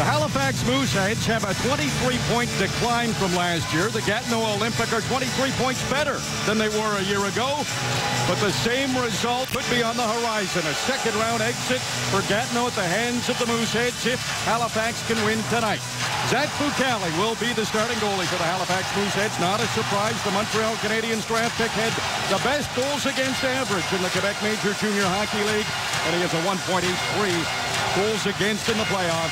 The Halifax Mooseheads have a 23-point decline from last year. The Gatineau Olympiques are 23 points better than they were a year ago. But the same result could be on the horizon. A second-round exit for Gatineau at the hands of the Mooseheads if Halifax can win tonight. Zach Fucale will be the starting goalie for the Halifax Mooseheads. Not a surprise, the Montreal Canadiens draft pick had the best goals against average in the Quebec Major Junior Hockey League, and he has a 1.83 goals against in the playoffs.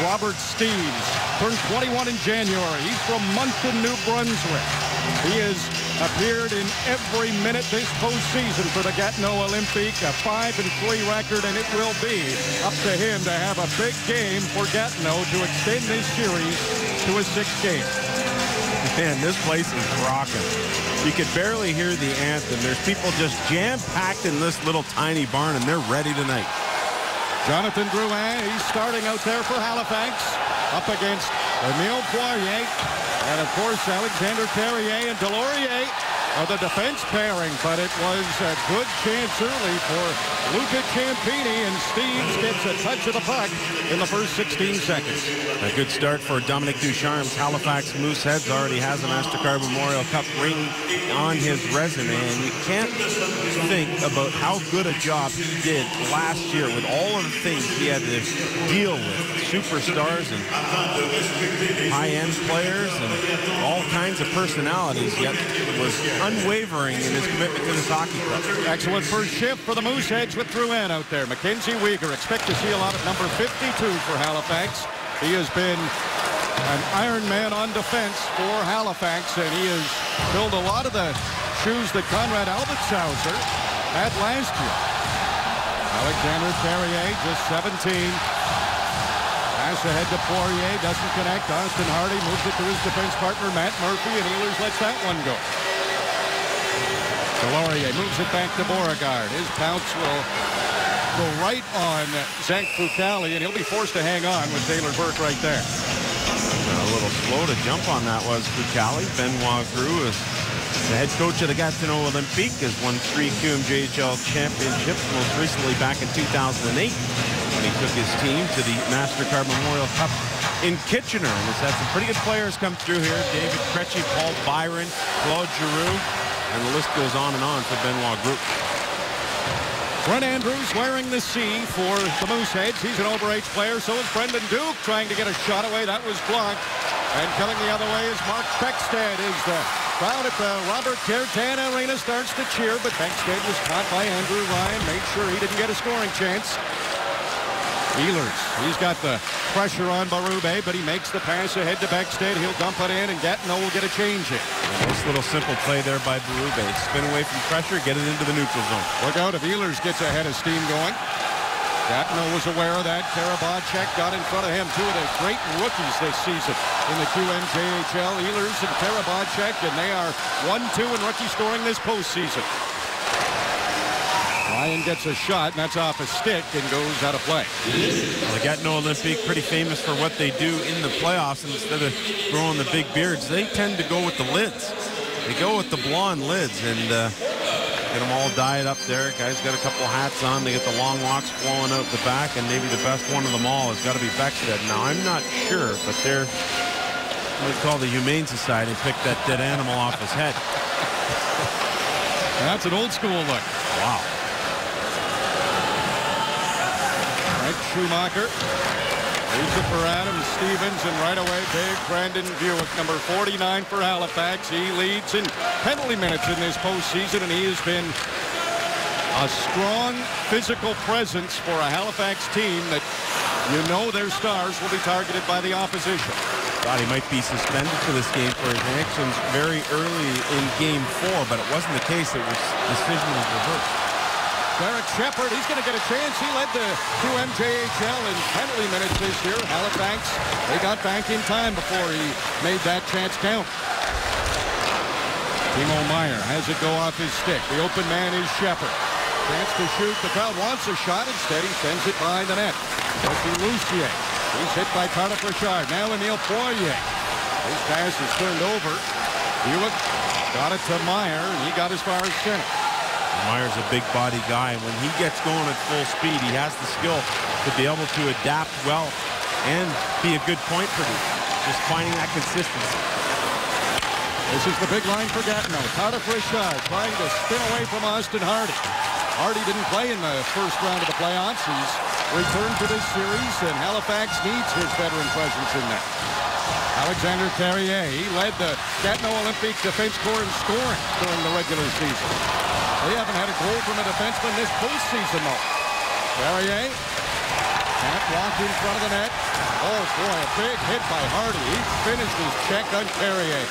Robert Steeves turned 21 in January. He's from Moncton, New Brunswick. He has appeared in every minute this postseason for the Gatineau Olympiques. A 5-3 record, and it will be up to him to have a big game for Gatineau to extend this series to a 6th game. Man, this place is rocking. You could barely hear the anthem. There's people just jam-packed in this little tiny barn, and they're ready tonight. Jonathan Drouin, he's starting out there for Halifax, up against Emile Poirier. And, of course, Alexander Carrier and Delorier are the defense pairing. But it was a good chance early for Luca Ciampini, and Steeves gets a touch of the puck in the first 16 seconds. A good start for Dominic Ducharme's Halifax Mooseheads. Already has a MasterCard Memorial Cup ring on his resume. And you can't think about how good a job he did last year with all of the things he had to deal with. Superstars and high-end players and all kinds of personalities, yet was unwavering in his commitment to this hockey club. Excellent first shift for the Mooseheads with Drouin out there. Mackenzie Weegar, expect to see a lot of number 52 for Halifax. He has been an Iron Man on defense for Halifax, and he has filled a lot of the shoes that Conrad Albertshauser had last year. Alexander Carrier, just 17. Pass ahead to Poirier, doesn't connect. Austin Hardy moves it to his defense partner, Matt Murphy, and Ehlers lets that one go. Delorier moves it back to Beauregard. His pounce will go right on Zach Fucale, and he'll be forced to hang on with Taylor Burke right there. A little slow to jump on that was Fucale. Benoit Groux is the head coach of the Gatineau Olympiques, has won 3 QMJHL championships, most recently back in 2008. He took his team to the MasterCard Memorial Cup in Kitchener, and has had some pretty good players come through here. David Krejci, Paul Byron, Claude Giroux, and the list goes on and on for Benoit Groux. Brent Andrews wearing the C for the Mooseheads. He's an overage player, so is Brendan Duke, trying to get a shot away. That was blocked. And coming the other way is Mark Beckstead. Is the crowd at the Robert Cartan Arena starts to cheer, but Beckstead was caught by Andrew Ryan, made sure he didn't get a scoring chance. Ehlers, he's got the pressure on Berube, but he makes the pass ahead to Beckstead. He'll dump it in, and Gatineau will get a change in. Nice little simple play there by Berube. Spin away from pressure, get it into the neutral zone. Look out if Ehlers gets ahead of steam going. Gatineau was aware of that. Karabacek got in front of him. 2 of the great rookies this season in the QMJHL, Ehlers and Karabacek, and they are 1-2 in rookie scoring this postseason. Ryan gets a shot, and that's off a stick and goes out of play. Well, the Gatineau Olympiques, pretty famous for what they do in the playoffs. And instead of throwing the big beards, they tend to go with the lids. They go with the blonde lids and get them all dyed up there. Guys got a couple hats on. They get the long locks flowing out the back, and maybe the best one of them all has got to be Beckstead. Now, I'm not sure, but they're what we call the Humane Society picked that dead animal off his head. That's an old school look. Wow. Frank Schumacher leaves it for Adam Stevens, and right away, big Brandon Buick, number 49 for Halifax. He leads in penalty minutes in this postseason, and he has been a strong physical presence for a Halifax team that you know their stars will be targeted by the opposition. Thought he might be suspended for this game for his actions very early in Game 4, but it wasn't the case. The decision was reversed. Derek Shepard, he's going to get a chance. He led the QMJHL in penalty minutes this year. Halifax, they got back in time before he made that chance count. Timo Meier has it go off his stick. The open man is Shepard. Chance to shoot. The crowd wants a shot. Instead, he sends it behind the net. Jesse Lucier. He's hit by Carter Richard. Now Emile Poirier. His pass is turned over. Buick got it to Meier, and he got as far as center. Meier's a big body guy, and when he gets going at full speed, he has the skill to be able to adapt well and be a good point producer. Just finding that consistency. This is the big line for Gatineau. Carter for a shot, trying to spin away from Austin Hardy. Hardy didn't play in the first round of the playoffs. He's returned to this series, and Halifax needs his veteran presence in there. Alexander Carrier, he led the Gatineau Olympiques defense corps in scoring during the regular season. They haven't had a goal from a defenseman this postseason, though. Carrier can't walk in front of the net. Oh, boy, a big hit by Hardy. He finished his check on Carrier.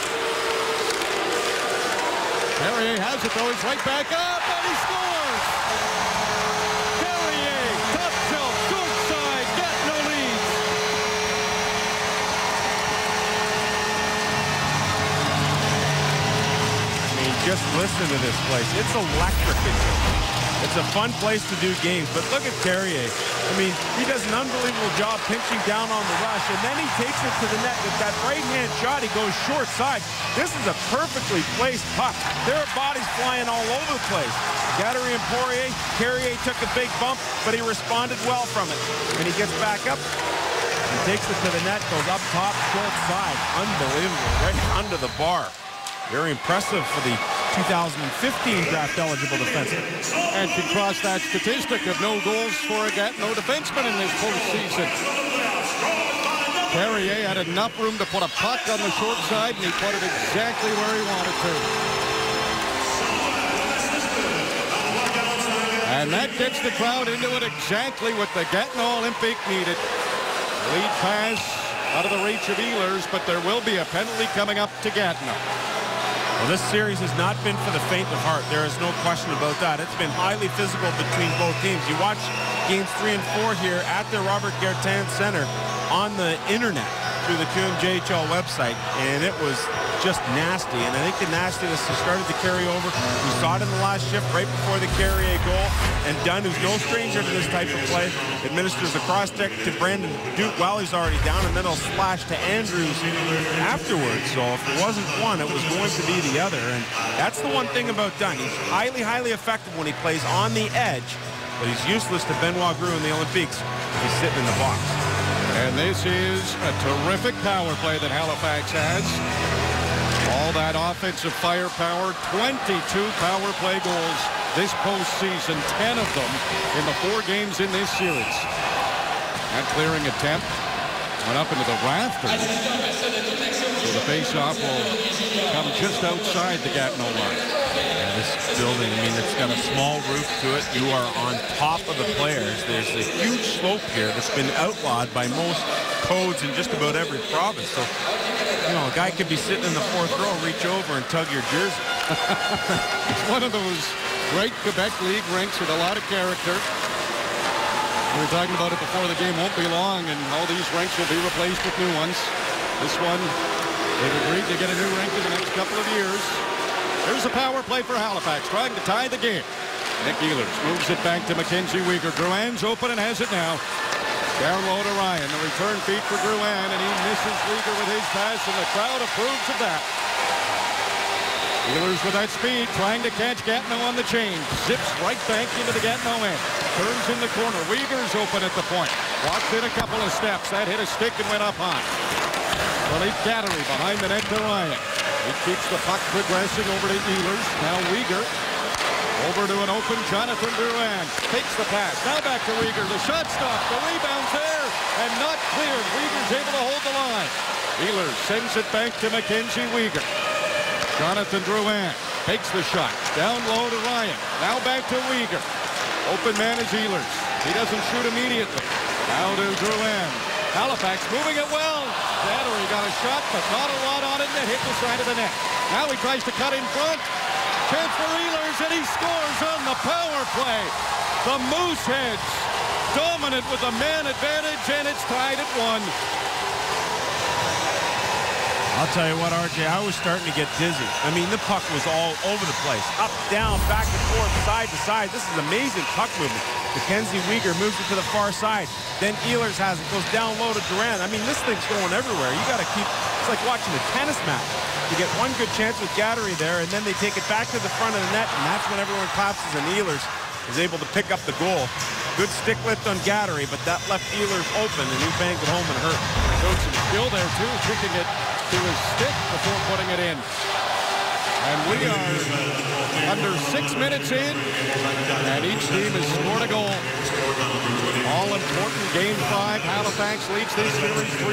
Carrier has it, though. He's right back up, and he scores! Carrier, top shelf, short side, Gatineau leads. I mean, just listen to this place. It's electric in here. It's a fun place to do games, but look at Carrier. I mean, he does an unbelievable job pinching down on the rush, and then he takes it to the net with that right-hand shot. He goes short side. This is a perfectly placed puck. There are bodies flying all over the place. Gattery and Poirier, Carrier took a big bump, but he responded well from it. And he gets back up, he takes it to the net, goes up top, short side. Unbelievable, right under the bar. Very impressive for the 2015 draft-eligible defenseman. And can cross that statistic of no goals for a Gatineau defenseman in this postseason. Carrier had enough room to put a puck on the short side, and he put it exactly where he wanted to. And that gets the crowd into it, exactly what the Gatineau Olympiques needed. Lead pass out of the reach of Ehlers, but there will be a penalty coming up to Gatineau. Well, this series has not been for the faint of heart. There is no question about that. It's been highly physical between both teams. You watch games 3 and 4 here at the Robert Gartin Center on the internet through the QMJHL website, and it was just nasty. And I think the nastiness has started to carry over. We saw it in the last shift right before the Carrier goal. And Dunn, who's no stranger to this type of play, administers the cross-check to Brandon Duke while he's already down, and then he'll slash to Andrews afterwards. So if it wasn't one, it was going to be the other. And that's the one thing about Dunn. He's highly, highly effective when he plays on the edge, but he's useless to Benoit Groulx in the Olympiques if he's sitting in the box. And this is a terrific power play that Halifax has. All that offensive firepower, 22 power play goals this postseason, 10 of them in the 4 games in this series. That clearing attempt went up into the rafters. So the face-off will come just outside the Gatineau line. Yeah, this building, I mean, it's got a small roof to it. You are on top of the players. There's a huge slope here that's been outlawed by most codes in just about every province. So, you know, a guy could be sitting in the 4th row, reach over and tug your jersey. It's one of those great Quebec League rinks with a lot of character. We were talking about it before the game. Won't be long, and all these rinks will be replaced with new ones. This one, they've agreed to get a new rink in the next couple of years. Here's a power play for Halifax, trying to tie the game. Nick Ehlers moves it back to Mackenzie Weegar. Drouin's open and has it now. Down low to Ryan. The return feed for Drouin, and he misses Weegar with his pass, and the crowd approves of that. Ehlers with that speed, trying to catch Gatineau on the chain. Zips right back into the Gatineau end. Turns in the corner. Weegar's open at the point. Walked in a couple of steps. That hit a stick and went up high. Philippe Gattery behind the net to Ryan. He keeps the puck progressing over to Ehlers. Now Weegar. Over to an open Jonathan Drouin. Takes the pass. Now back to Weegar. The shot stop. The rebound's there. And not cleared. Weegar's able to hold the line. Ehlers sends it back to Mackenzie Weegar. Jonathan Drouin takes the shot. Down low to Ryan. Now back to Weegar. Open man is Ehlers. He doesn't shoot immediately. Now to Drouin. Halifax moving it well. Gattery got a shot, but not a lot on it, and it hit the side of the net. Now he tries to cut in front. Chance for Ehlers, and he scores on the power play. The Mooseheads dominant with a man advantage, and it's tied at 1. I'll tell you what, RJ, I was starting to get dizzy. I mean, the puck was all over the place. Up, down, back and forth, side to side. This is amazing puck movement. Mackenzie Weegar moves it to the far side. Then Ehlers has it, goes down low to Durant. I mean, this thing's going everywhere. You got to keep, it's like watching a tennis match. You get one good chance with Gattery there, and then they take it back to the front of the net, and that's when everyone collapses, and Ehlers is able to pick up the goal. Good stick lift on Gattery, but that left Ehlers open, and he banged it home and hurt. Showed some skill there, too, kicking it to his stick before putting it in. And we are under 6 minutes in, and each team has scored a goal. All-important Game 5. Halifax leads this series 3-1.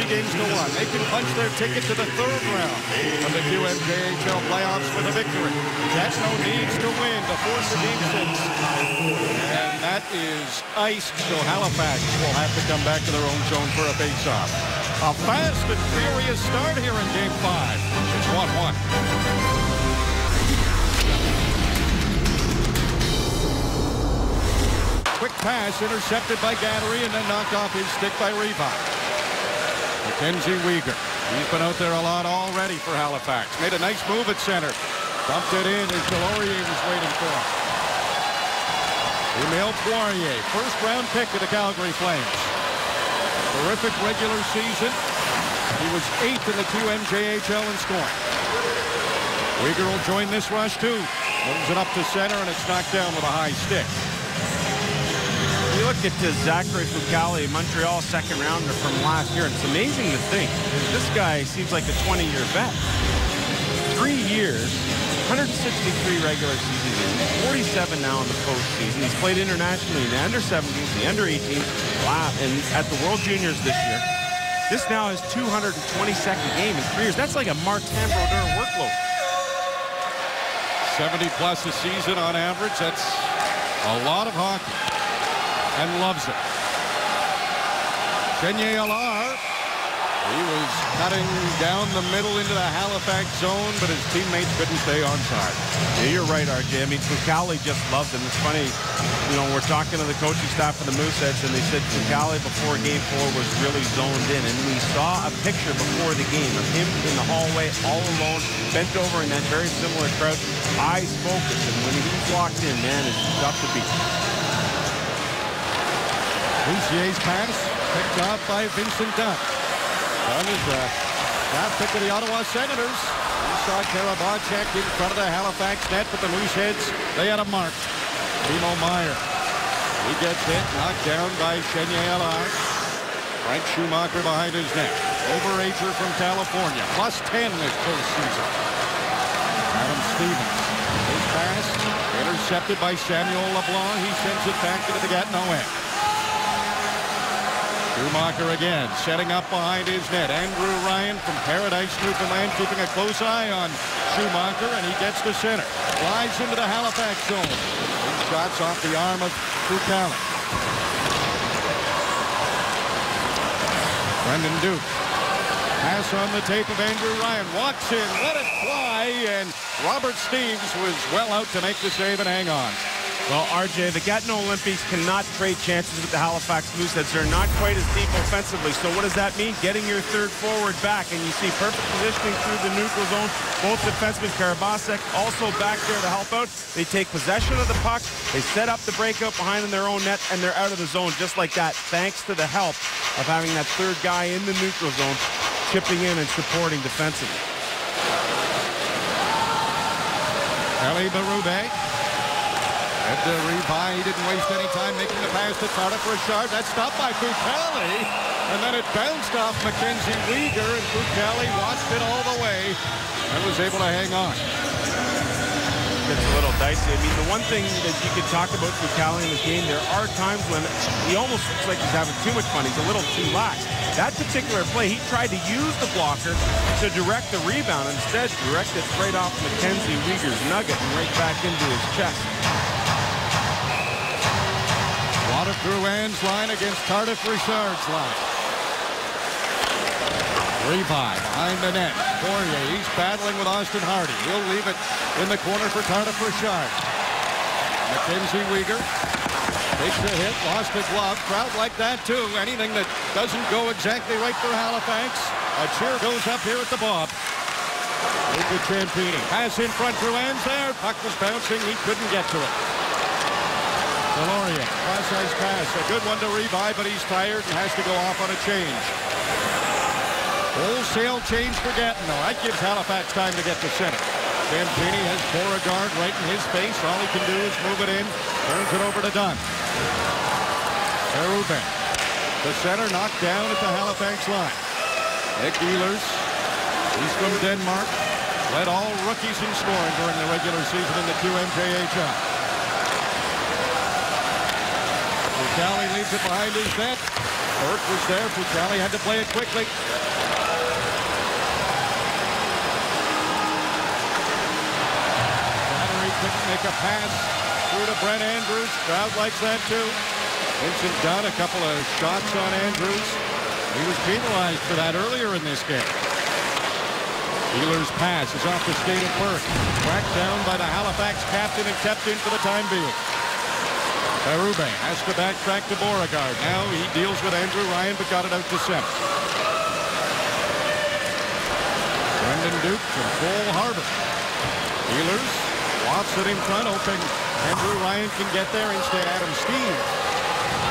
They can punch their ticket to the third round of the QMJHL playoffs with a victory. Gatineau needs to win to force a Game 6. And that is iced, so Halifax will have to come back to their own zone for a face-off. A fast and furious start here in Game 5. It's 1-1. Quick pass intercepted by Gattery and then knocked off his stick by Reebok. Mackenzie Weegar. He's been out there a lot already for Halifax. Made a nice move at center. Dumped it in as Delorier was waiting for him. Emile Poirier, first-round pick of the Calgary Flames. Terrific regular season. He was 8th in the QMJHL in scoring. Weegar will join this rush too. Moves it up to center and it's knocked down with a high stick. You look at Zachary Fucale, Montreal second-rounder from last year. It's amazing to think. This guy seems like a 20-year vet. 3 years, 163 regular season games, 47 now in the postseason. He's played internationally in the under-17s, the under-18s, wow, and at the World Juniors this year. This now is 222nd game in 3 years. That's like a Martin Brodeur workload. 70-plus a season on average. That's a lot of hockey. And loves it. Chenier Allard. He was cutting down the middle into the Halifax zone, but his teammates couldn't stay on side. Yeah, you're right, RJ. I mean, Fucale just loved him. It's funny, you know, we're talking to the coaching staff for the Mooseheads, and they said Fucale before Game 4 was really zoned in. And we saw a picture before the game of him in the hallway, all alone, bent over in that very similar crouch, eyes focused. And when he's locked in, man, it's tough to beat. Bousier's pass picked off by Vincent Dunn. Dunn is a draft pick of the Ottawa Senators. We saw Karabacek in front of the Halifax net, but the Mooseheads, they had a mark. Timo Meier. He gets hit, knocked down by Chenier Allard. Frank Schumacher behind his net. Overager from California, +10 this postseason. Adam Stevens. His pass intercepted by Samuel LeBlanc. He sends it back into the Gatineau end. Schumacher again, setting up behind his net. Andrew Ryan from Paradise, Newfoundland, keeping a close eye on Schumacher, and he gets to center. Flies into the Halifax zone. Big shots off the arm of Fucale. Brendan Duke. Pass on the tape of Andrew Ryan. Walks in, let it fly, and Robert Steeves was well out to make the save and hang on. Well, RJ, the Gatineau Olympiques cannot trade chances with the Halifax Mooseheads. They're not quite as deep offensively. So what does that mean? Getting your third forward back. And you see perfect positioning through the neutral zone. Both defensemen, Karabacek, also back there to help out. They take possession of the puck. They set up the breakout behind in their own net, and they're out of the zone just like that, thanks to the help of having that third guy in the neutral zone, chipping in and supporting defensively. Eli Berube. At the rebuy, he didn't waste any time making the pass to Carter for a shot. That's stopped by Fucale, and then it bounced off Mackenzie Weegar, and Fucale watched it all the way and was able to hang on. It's a little dicey. I mean, the one thing that you could talk about Fucale in this game, there are times when he almost looks like he's having too much fun. He's a little too lax. That particular play, he tried to use the blocker to direct the rebound. Instead, directed right off Mackenzie Weegar's nugget and right back into his chest. Water through Ann's line against Tardif Richard's line. Rebuy behind the net. Poirier, he's battling with Austin Hardy. He'll leave it in the corner for Tardif Richard. Mackenzie Weegar takes a hit, lost a glove. Crowd like that too. Anything that doesn't go exactly right for Halifax, a cheer goes up here at the Bob. Luca Ciampini. Pass in front through Ann's there. Puck was bouncing. He couldn't get to it. Delorier, cross-ice pass. A good one to rebuy, but he's tired and has to go off on a change. Wholesale change for Gatineau. That gives Halifax time to get to center. Ciampini has Beauregard right in his face. All he can do is move it in. Turns it over to Dunn. Berube. The center knocked down at the Halifax line. Nick Ehlers, he's from Denmark, led all rookies in scoring during the regular season in the QMJHL. Fucale leaves it behind his net. Burke was there. Fucale had to play it quickly. Battery couldn't make a pass through to Brent Andrews. Crowd likes that too. Vincent Dunn, a couple of shots on Andrews. He was penalized for that earlier in this game. Ehlers' pass is off the skate of Burke. Cracked down by the Halifax captain and kept in for the time being. Berube has to backtrack to Beauregard. Now he deals with Andrew Ryan, but got it out to center. Brendan Duke from Cole Harbor. Ehlers wafts it in front, hoping Andrew Ryan can get there. Instead, Adam Steve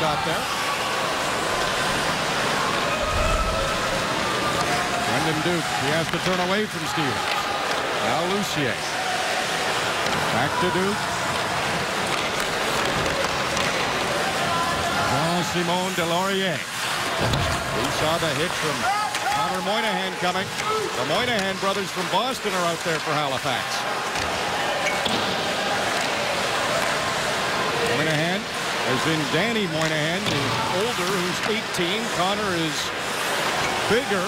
got there. Brendan Duke, he has to turn away from Stevens. Now Lucier. Back to Duke. Jean-Simon Delorier. We saw the hit from Connor Moynihan coming. The Moynihan brothers from Boston are out there for Halifax. Moynihan, as in Danny Moynihan, is older, who's 18. Connor is bigger,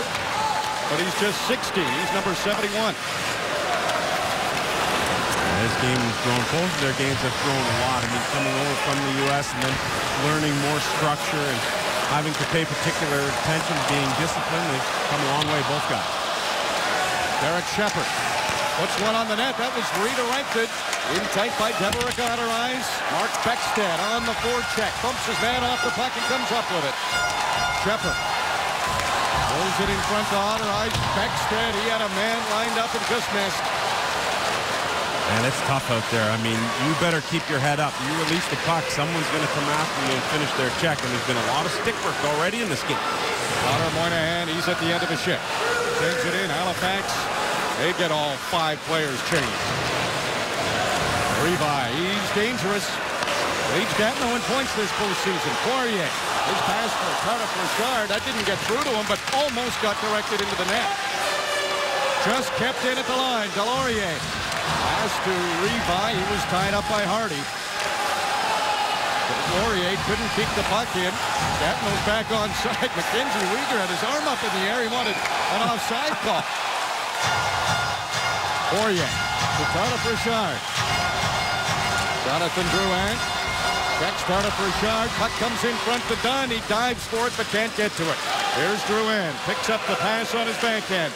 but he's just 60. He's number 71. His game has grown. Both of their games have grown a lot. I mean, coming over from the U.S. and then learning more structure and having to pay particular attention to being disciplined. They've come a long way, both guys. Derek Shepard puts one on the net. That was redirected. In tight by Deborah Gotterize. Mark Beckstead on the forecheck. Bumps his man off the puck and comes up with it. Shepard pulls it in front to Gotterize. Beckstead, he had a man lined up and just missed. And it's tough out there. I mean, you better keep your head up. You release the puck, someone's going to come after you and finish their check. And there's been a lot of stick work already in this game. Connor Moynihan, he's at the end of his shift. Sends it in. Halifax, they get all 5 players changed. Levi, he's dangerous. Leads Gatineau in points this postseason. Poirier, his pass for Cardiff Richard. That didn't get through to him, but almost got directed into the net. Just kept in at the line. Delorier. Pass to Levi. He was tied up by Hardy. Laurier couldn't keep the puck in. Gatineau's back on side. Mackenzie Weegar had his arm up in the air. He wanted an offside call. Poirier to Cardiff Richard. Jonathan Drouin. Checks Cardiff Richard. Puck comes in front to Dunn. He dives for it but can't get to it. Here's Drouin. Picks up the pass on his backhand.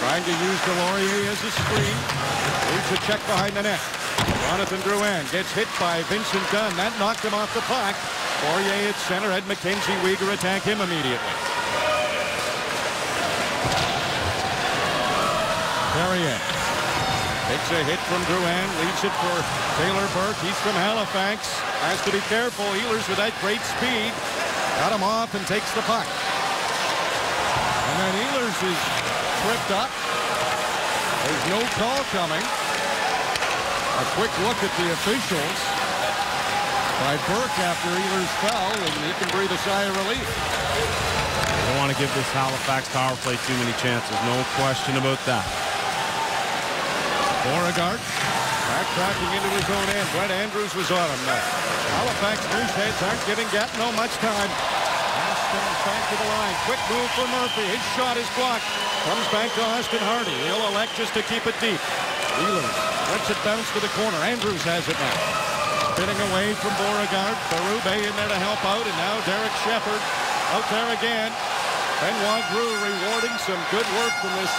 Trying to use Delorier as a screen. Leaves a check behind the net. Jonathan Drouin gets hit by Vincent Dunn. That knocked him off the puck. Poirier at center. Had Mackenzie Weegar attack him immediately. Perrier takes a hit from Drouin. Leaves it for Taylor Burke. He's from Halifax. Has to be careful. Ehlers with that great speed. Got him off and takes the puck. And then Ehlers is tripped up. There's no call coming. A quick look at the officials by Burke after Ehlers fell, and he can breathe a sigh of relief. They don't want to give this Halifax power play too many chances. No question about that. Beauregard backtracking into his own end. Brett Andrews was on him. Halifax Mooseheads aren't giving Gatineau much time. Comes back to the line. Quick move for Murphy. His shot is blocked. Comes back to Austin Hardy. He'll elect just to keep it deep. Ehlers lets it bounce to the corner. Andrews has it now. Spinning away from Beauregard. Berube in there to help out. And now Derek Shepard out there again. Benoit Drew rewarding some good work from this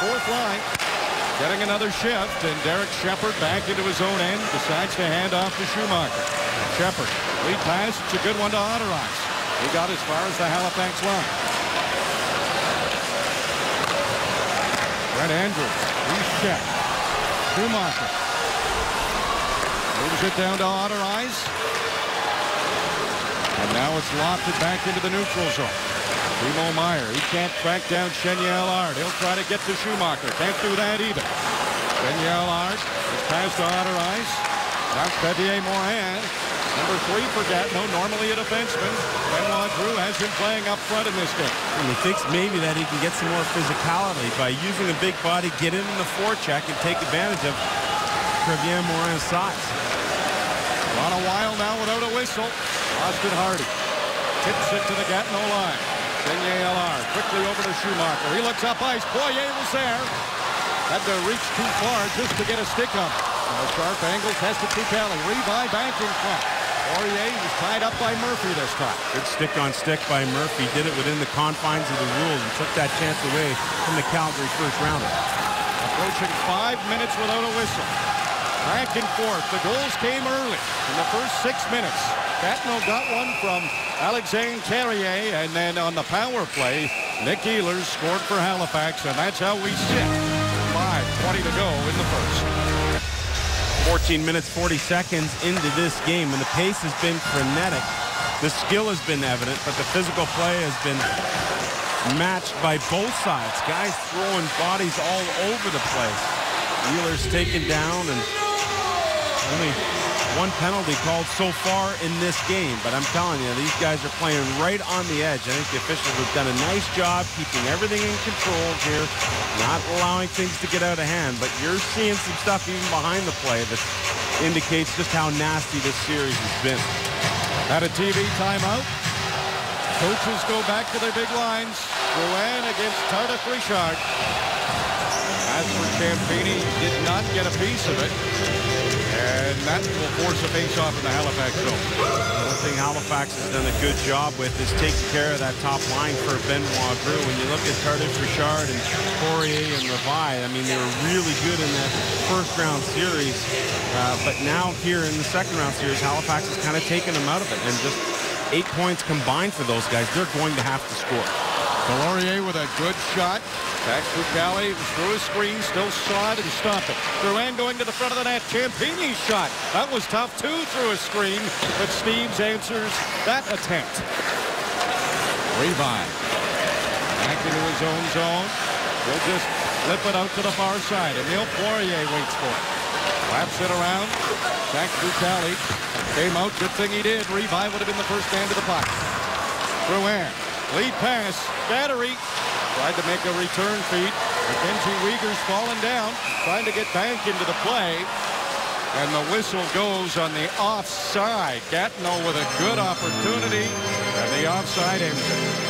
fourth line. Getting another shift. And Derek Shepard back into his own end. Decides to hand off to Schumacher. Shepard. Lead pass. It's a good one to Otterize. He got as far as the Halifax line. Brett Andrews. He's checked. Schumacher. Moves it down to Otterize. And now it's lofted back into the neutral zone. Timo Meier. He can't track down Chenier Allard. He'll try to get to Schumacher. Can't do that either. Chenier Allard is passed to Otterize. Now Xavier Morin. Number 3 for Gatineau, normally a defenseman. Benoit Drew has been playing up front in this game. And he thinks maybe that he can get some more physicality by using a big body, get in the forecheck, and take advantage of Crevien Morin's size. On a while now without a whistle. Austin Hardy tips it to the Gatineau line. Senier LR quickly over to Schumacher. He looks up ice. Poirier was there. Had to reach too far just to get a stick on it. A sharp angle tested through Kelly. Revi back in front. Poirier was tied up by Murphy this time. Good stick-on-stick by Murphy. Did it within the confines of the rules and took that chance away from the Calgary first rounder. Approaching 5 minutes without a whistle. Back and forth. The goals came early in the first 6 minutes. Gatineau got one from Alexandre Carrier, and then on the power play, Nick Ehlers scored for Halifax, and that's how we sit. 5:20 to go in the first. 14 minutes, 40 seconds into this game, and the pace has been frenetic. The skill has been evident, but the physical play has been matched by both sides. Guys throwing bodies all over the place. Ehlers taken down, and only one penalty called so far in this game. But I'm telling you, these guys are playing right on the edge. I think the officials have done a nice job keeping everything in control here, not allowing things to get out of hand. But you're seeing some stuff even behind the play that indicates just how nasty this series has been. At a TV timeout. Coaches go back to their big lines. Drouin against Tardif Richard. As for Champini, did not get a piece of it. And that will force a face-off in the Halifax zone. One thing Halifax has done a good job with is taking care of that top line for Benoit Drew. When you look at Tardif Richard and Poirier and Revi, I mean, they were really good in that first-round series. But now here in the second-round series, Halifax has kind of taken them out of it. And just 8 points combined for those guys. They're going to have to score. Delorier with a good shot. Back to Cali. It was through a screen. Still saw it and stopped it. Drouin going to the front of the net. Champini's shot. That was tough, too, through a screen. But Steves answers that attempt. Revi. Back into his own zone. He'll just flip it out to the far side. Emile Poirier waits for it. Laps it around. Back to Cali. Came out. Good thing he did. Revi would have been the first man to the puck. Drouin. Lead pass. Battery. Tried to make a return feed. Mackenzie Weegar's fallen down. Trying to get back into the play. And the whistle goes on the offside. Gatineau with a good opportunity. And the offside ends it.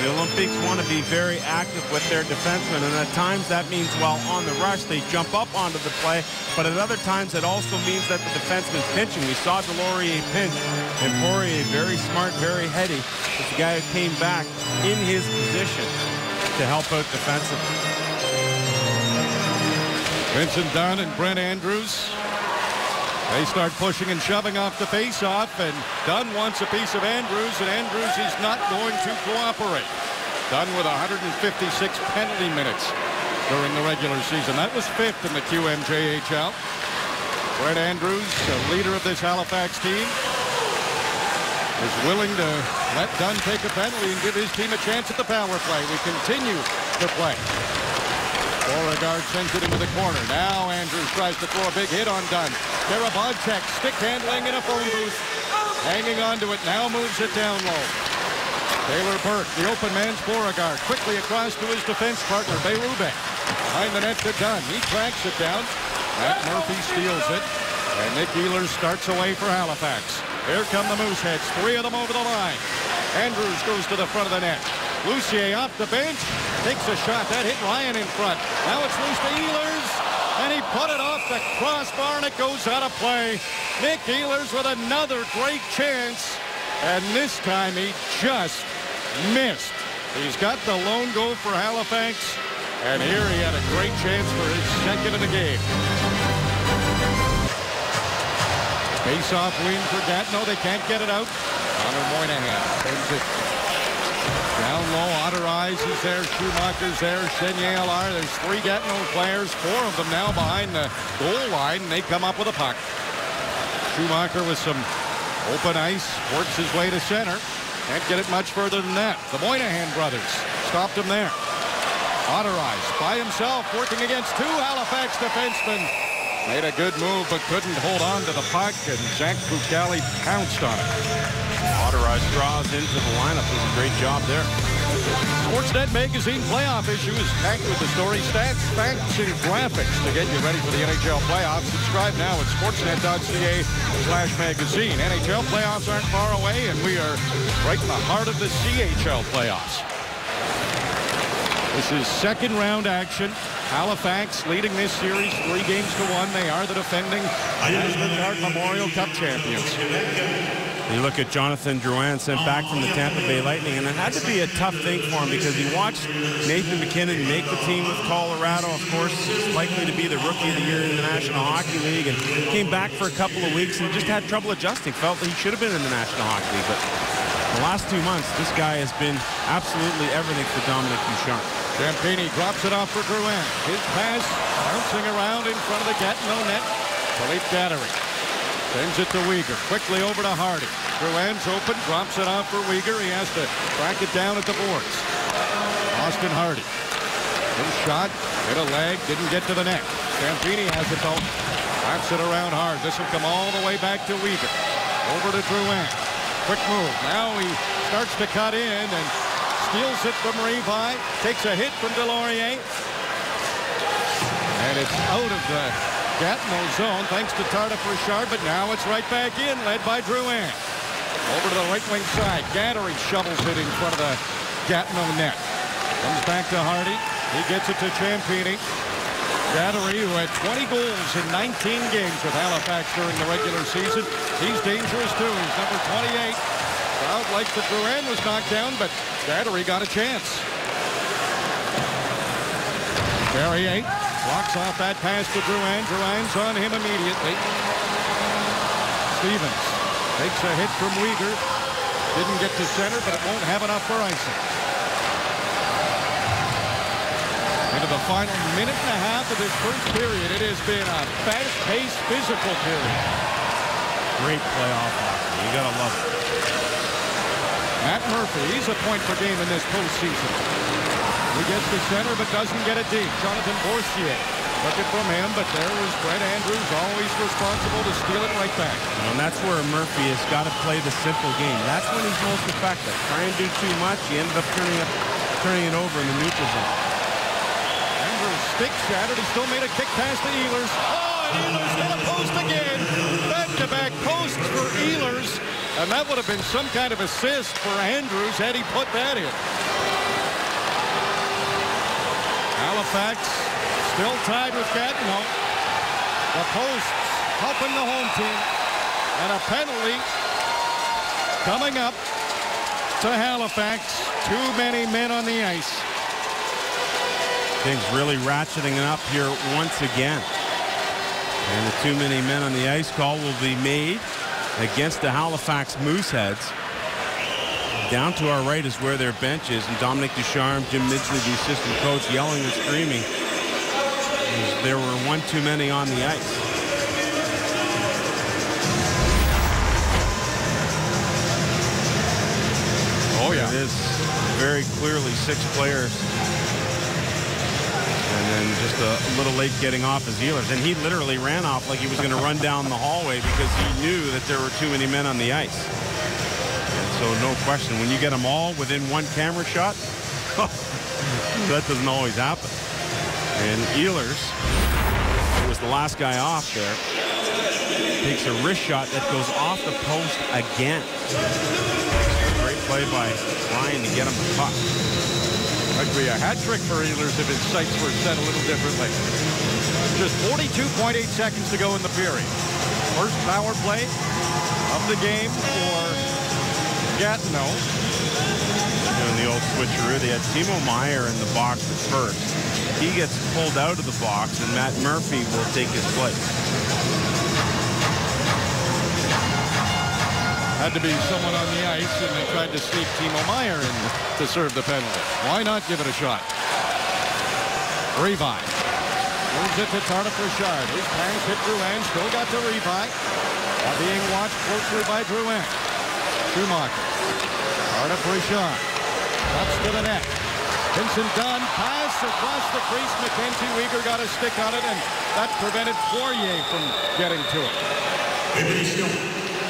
The Olympics want to be very active with their defensemen, and at times that means, while on the rush, they jump up onto the play, but at other times it also means that the defenseman's pinching. We saw Delorier pinch, and Poirier, very smart, very heady, was the guy who came back in his position to help out defensively. Vincent Dunn and Brent Andrews. They start pushing and shoving off the face-off, and Dunn wants a piece of Andrews, and Andrews is not going to cooperate. Dunn with 156 penalty minutes during the regular season. That was 5th in the QMJHL. Brent Andrews, the leader of this Halifax team, is willing to let Dunn take a penalty and give his team a chance at the power play. We continue to play. Beauregard sends it into the corner. Now Andrews tries to throw a big hit on Dunn. Karabodchek stick handling in a phone booth. Hanging on to it. Now moves it down low. Taylor Burke, the open man's Beauregard. Quickly across to his defense partner, Berube. Behind the net to Dunn. He tracks it down. Matt Murphy steals it. And Nick Ehlers starts away for Halifax. Here come the Mooseheads. 3 of them over the line. Andrews goes to the front of the net. Lucier off the bench. Takes a shot. That hit Ryan in front. Now it's loose to Ehlers. And he put it off the crossbar, and it goes out of play. Nick Ehlers with another great chance. And this time he just missed. He's got the lone goal for Halifax. And here he had a great chance for his second of the game. Face-off win for Gatineau. They can't get it out. Connor Moynihan sends it down low. Otter Eyes is there. Schumacher's there. Chenier LR. There's 3 Gatineau players. 4 of them now behind the goal line. And they come up with a puck. Schumacher with some open ice. Works his way to center. Can't get it much further than that. The Moynihan brothers stopped him there. Otter Eyes by himself working against 2 Halifax defensemen. Made a good move, but couldn't hold on to the puck, and Zach Fucale pounced on it. Authorized draws into the lineup. Does a great job there. Sportsnet Magazine playoff issue is packed with the story, stats, facts, and graphics to get you ready for the NHL playoffs. Subscribe now at sportsnet.ca/magazine. NHL playoffs aren't far away, and we are right in the heart of the CHL playoffs. This is second round action. Halifax leading this series 3-1. They are the defending Mastercard Memorial Cup champions. You look at Jonathan Drouin, sent back from the Tampa Bay Lightning, and it had to be a tough thing for him because he watched Nathan MacKinnon make the team with Colorado. Of course, he's likely to be the Rookie of the Year in the National Hockey League, and came back for a couple of weeks and just had trouble adjusting. Felt that he should have been in the National Hockey League, but the last 2 months, this guy has been absolutely everything for Dominic Ducharme. Campini drops it off for Drouin. His pass bouncing around in front of the Gatineau net. Philippe Gattery sends it to Weegar. Quickly over to Hardy. Drouin's open, drops it off for Weegar. He has to track it down at the boards. Austin Hardy. His shot, hit a leg, didn't get to the net. Campini has it though. Wraps it around hard. This will come all the way back to Weegar. Over to Drouin. Quick move. Now he starts to cut in and steals it from Revi. Takes a hit from Delorier. And it's out of the Gatineau zone thanks to Tardif Richard, but now it's right back in, led by Drouin. Over to the right wing side. Gattery shovels it in front of the Gatineau net. Comes back to Hardy. He gets it to Ciampini. Gattery, who had 20 goals in 19 games with Halifax during the regular season. He's dangerous too. He's number 28. Crowd likes that Drouin was knocked down, but Gattery got a chance. Carrier blocks off that pass to Drouin. Drouin's on him immediately. Stevens takes a hit from Weegar. Didn't get to center, but it won't have enough for icing. Into the final minute and a half of this first period. It has been a fast-paced, physical period. Great playoff hockey. You gotta love it. Matt Murphy, he's a point per game in this postseason. He gets to center, but doesn't get it deep. Jonathan Boursier took it from him, but there was Brett Andrews, always responsible to steal it right back. And that's where Murphy has got to play the simple game. That's when he's most effective. Try and do too much, you end up turning it over in the neutral zone. Andrews stick shattered. He still made a kick pass to Ehlers. Oh, Ehlers got a post again. Back-to-back posts for Ehlers. And that would have been some kind of assist for Andrews had he put that in. Halifax still tied with Gatineau. The posts helping the home team. And a penalty coming up to Halifax. Too many men on the ice. Things really ratcheting up here once again. And the too many men on the ice call will be made against the Halifax Mooseheads. Down to our right is where their bench is, and Dominic Ducharme, Jim Midgley, the assistant coach, yelling and screaming. There were one too many on the ice. Oh yeah. It is very clearly 6 players. And then just a little late getting off his Ehlers. And he literally ran off like he was going to run down the hallway because he knew that there were too many men on the ice. And so no question, when you get them all within one camera shot, that doesn't always happen. And Ehlers, who was the last guy off there, takes a wrist shot that goes off the post again. Great play by Ryan to get him the puck. That'd be a hat trick for Ehlers if his sights were set a little differently. Just 42.8 seconds to go in the period. First power play of the game for Gatineau. Doing the old switcheroo. They had Timo Meier in the box at first. He gets pulled out of the box, and Matt Murphy will take his place. Had to be someone on the ice, and they tried to sneak Timo Meier in to serve the penalty. Why not give it a shot? Revi moves it to Tardif Richard. His pass hit Drouin. Still got to Revi. Being watched closely by Drouin. Schumacher. Tardif Richard. Cuts to the net. Vincent Dunn pass across the crease. Mackenzie Weegar got a stick on it, and that prevented Poirier from getting to it.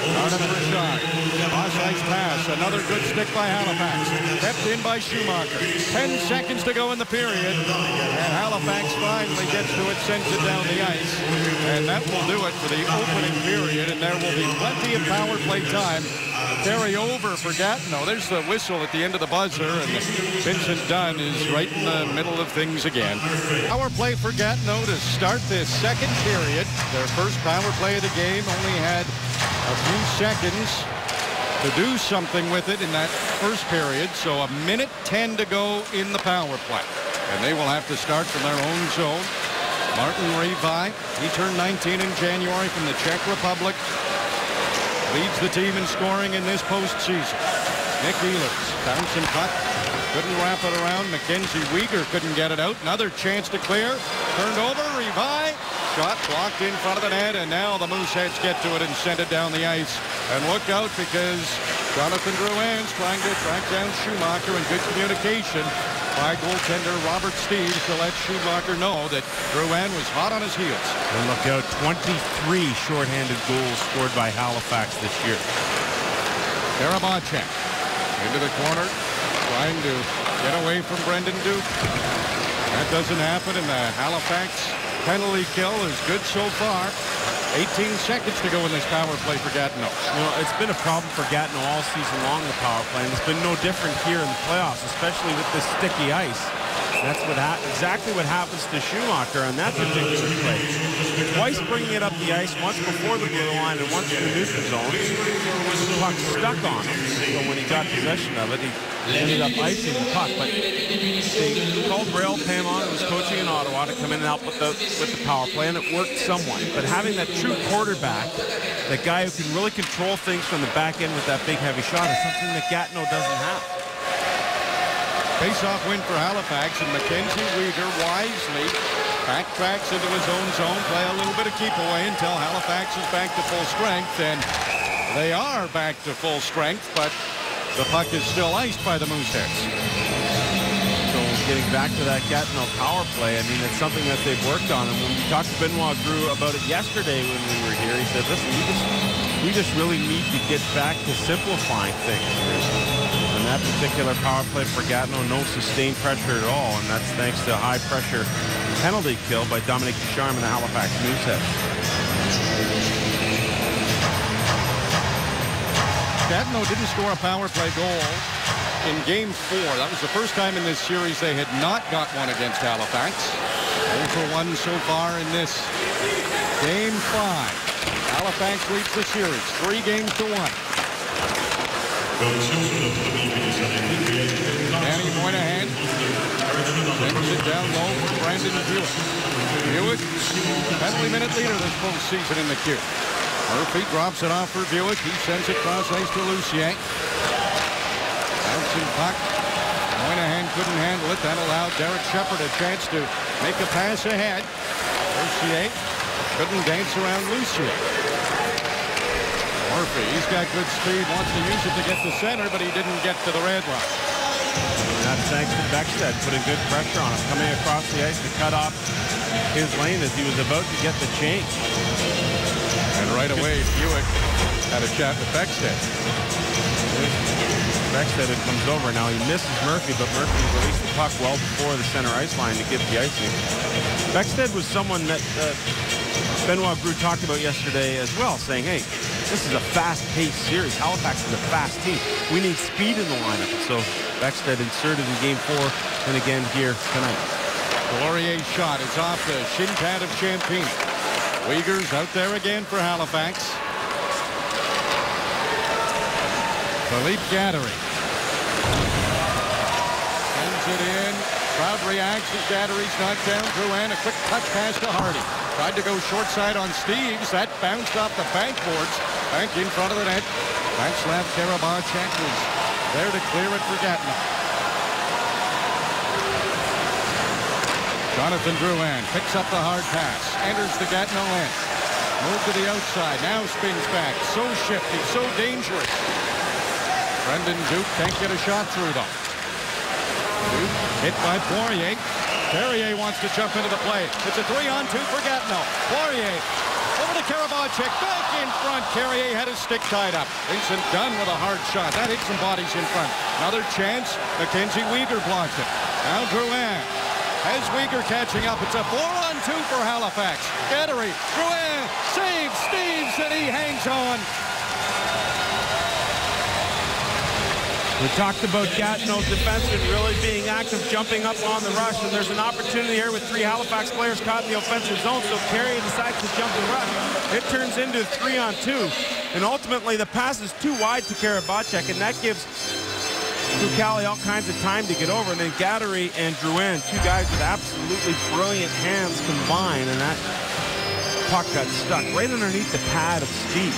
Jonathan Richard, cross-ice pass, another good stick by Halifax. Kept in by Schumacher. 10 seconds to go in the period, and Halifax finally gets to it, sends it down the ice, and that will do it for the opening period, and there will be plenty of power play time. Carry over for Gatineau. There's the whistle at the end of the buzzer, and Vincent Dunn is right in the middle of things again. Power play for Gatineau to start this second period. Their first power play of the game, only had a few seconds to do something with it in that first period. So a minute 10 to go in the power play. And they will have to start from their own zone. Martin Revi, he turned 19 in January from the Czech Republic. Leads the team in scoring in this postseason. Nick Ehlers, bouncing puck. Couldn't wrap it around. Mackenzie Weegar couldn't get it out. Another chance to clear. Turned over. Revi. Shot blocked in front of the net, and now the Mooseheads get to it and send it down the ice. And look out, because Jonathan Drouin's trying to track down Schumacher, and good communication by goaltender Robert Steeves to let Schumacher know that Drouin was hot on his heels. And look out, 23 shorthanded goals scored by Halifax this year. Karabacek into the corner, trying to get away from Brendan Duke. That doesn't happen, and the Halifax penalty kill is good so far. 18 seconds to go in this power play for Gatineau. You know, it's been a problem for Gatineau all season long, the power play, and it's been no different here in the playoffs, especially with this sticky ice. That's what exactly what happens to Schumacher on that particular play. Twice bringing it up the ice, once before the blue line and once in the neutral zone. The puck stuck on him, so when he got possession of it, he ended up icing the puck. But they called Rail Pamon, who was coaching in Ottawa, to come in and help with the power play, and it worked somewhat. But having that true quarterback, that guy who can really control things from the back end with that big heavy shot, is something that Gatineau doesn't have. Face-off win for Halifax, and Mackenzie Weegar wisely backtracks into his own zone, play a little bit of keep away until Halifax is back to full strength, and they are back to full strength, but the puck is still iced by the Mooseheads. So getting back to that Gatineau power play, I mean, it's something that they've worked on, and when we talked to Benoit Gru about it yesterday when we were here, he said, listen, we just really need to get back to simplifying things. And that particular power play for Gatineau, no sustained pressure at all, and that's thanks to a high-pressure penalty kill by Dominic Ducharme and the Halifax Mooseheads. Gatineau didn't score a power play goal in Game 4. That was the first time in this series they had not got one against Halifax. 0-for-1 so far in this Game 5. Halifax leads the series 3-1. Danny Moynihan sends it down low for Brandon Hewitt. Hewitt, penalty minute leader this postseason in the queue. Murphy drops it off for Hewitt. He sends it cross ice to Lucier. Bouncing puck. Moynihan couldn't handle it. That allowed Derek Shepard a chance to make a pass ahead. Lucier couldn't dance around Lucier. Murphy, he's got good speed, wants to use it to get to center, but he didn't get to the red line. That's thanks to Beckstead, putting good pressure on him, coming across the ice to cut off his lane as he was about to get the change. And right away, Hewitt had a chat with Beckstead. Beckstead comes over. Now he misses Murphy, but Murphy released the puck well before the center ice line to give the icing. Beckstead was someone that Benoit Gru talked about yesterday as well, saying, hey, this is a fast-paced series. Halifax is a fast team. We need speed in the lineup. So Beckstead inserted in Game 4 and again here tonight. Laurier's shot is off the shin pad of Champini. Weegar's out there again for Halifax. Philippe Gattary sends it in. Crowd reacts as Gattery's knocked down. Drouin, a quick touch pass to Hardy. Tried to go short side on Steeves. That bounced off the backboards. Back in front of the net. Václav Karabacek was there to clear it for Gatineau. Jonathan Drouin picks up the hard pass. Enters the Gatineau end. Move to the outside. Now spins back. So shifty. So dangerous. Brendan Duke can't get a shot through, though. Hit by Poirier. Perrier wants to jump into the play. It's a 3-on-2 for Gatineau. Poirier over to Karabacek. Back in front. Carrier had his stick tied up. Vincent Dunn with a hard shot. That hit some bodies in front. Another chance. Mackenzie Weegar blocks it. Now Drouin has Weegar catching up. It's a 4-on-2 for Halifax. Gattery. Drouin saves Steves, and he hangs on. We talked about Gatineau's defensemen really being active, jumping up on the rush, and there's an opportunity here with 3 Halifax players caught in the offensive zone, so Carrier decides to jump and rush. It turns into 3-on-2, and ultimately the pass is too wide to Karabacek, and that gives Fucale all kinds of time to get over, and then Gattery and Drouin, 2 guys with absolutely brilliant hands combined, and that puck got stuck right underneath the pad of Steve.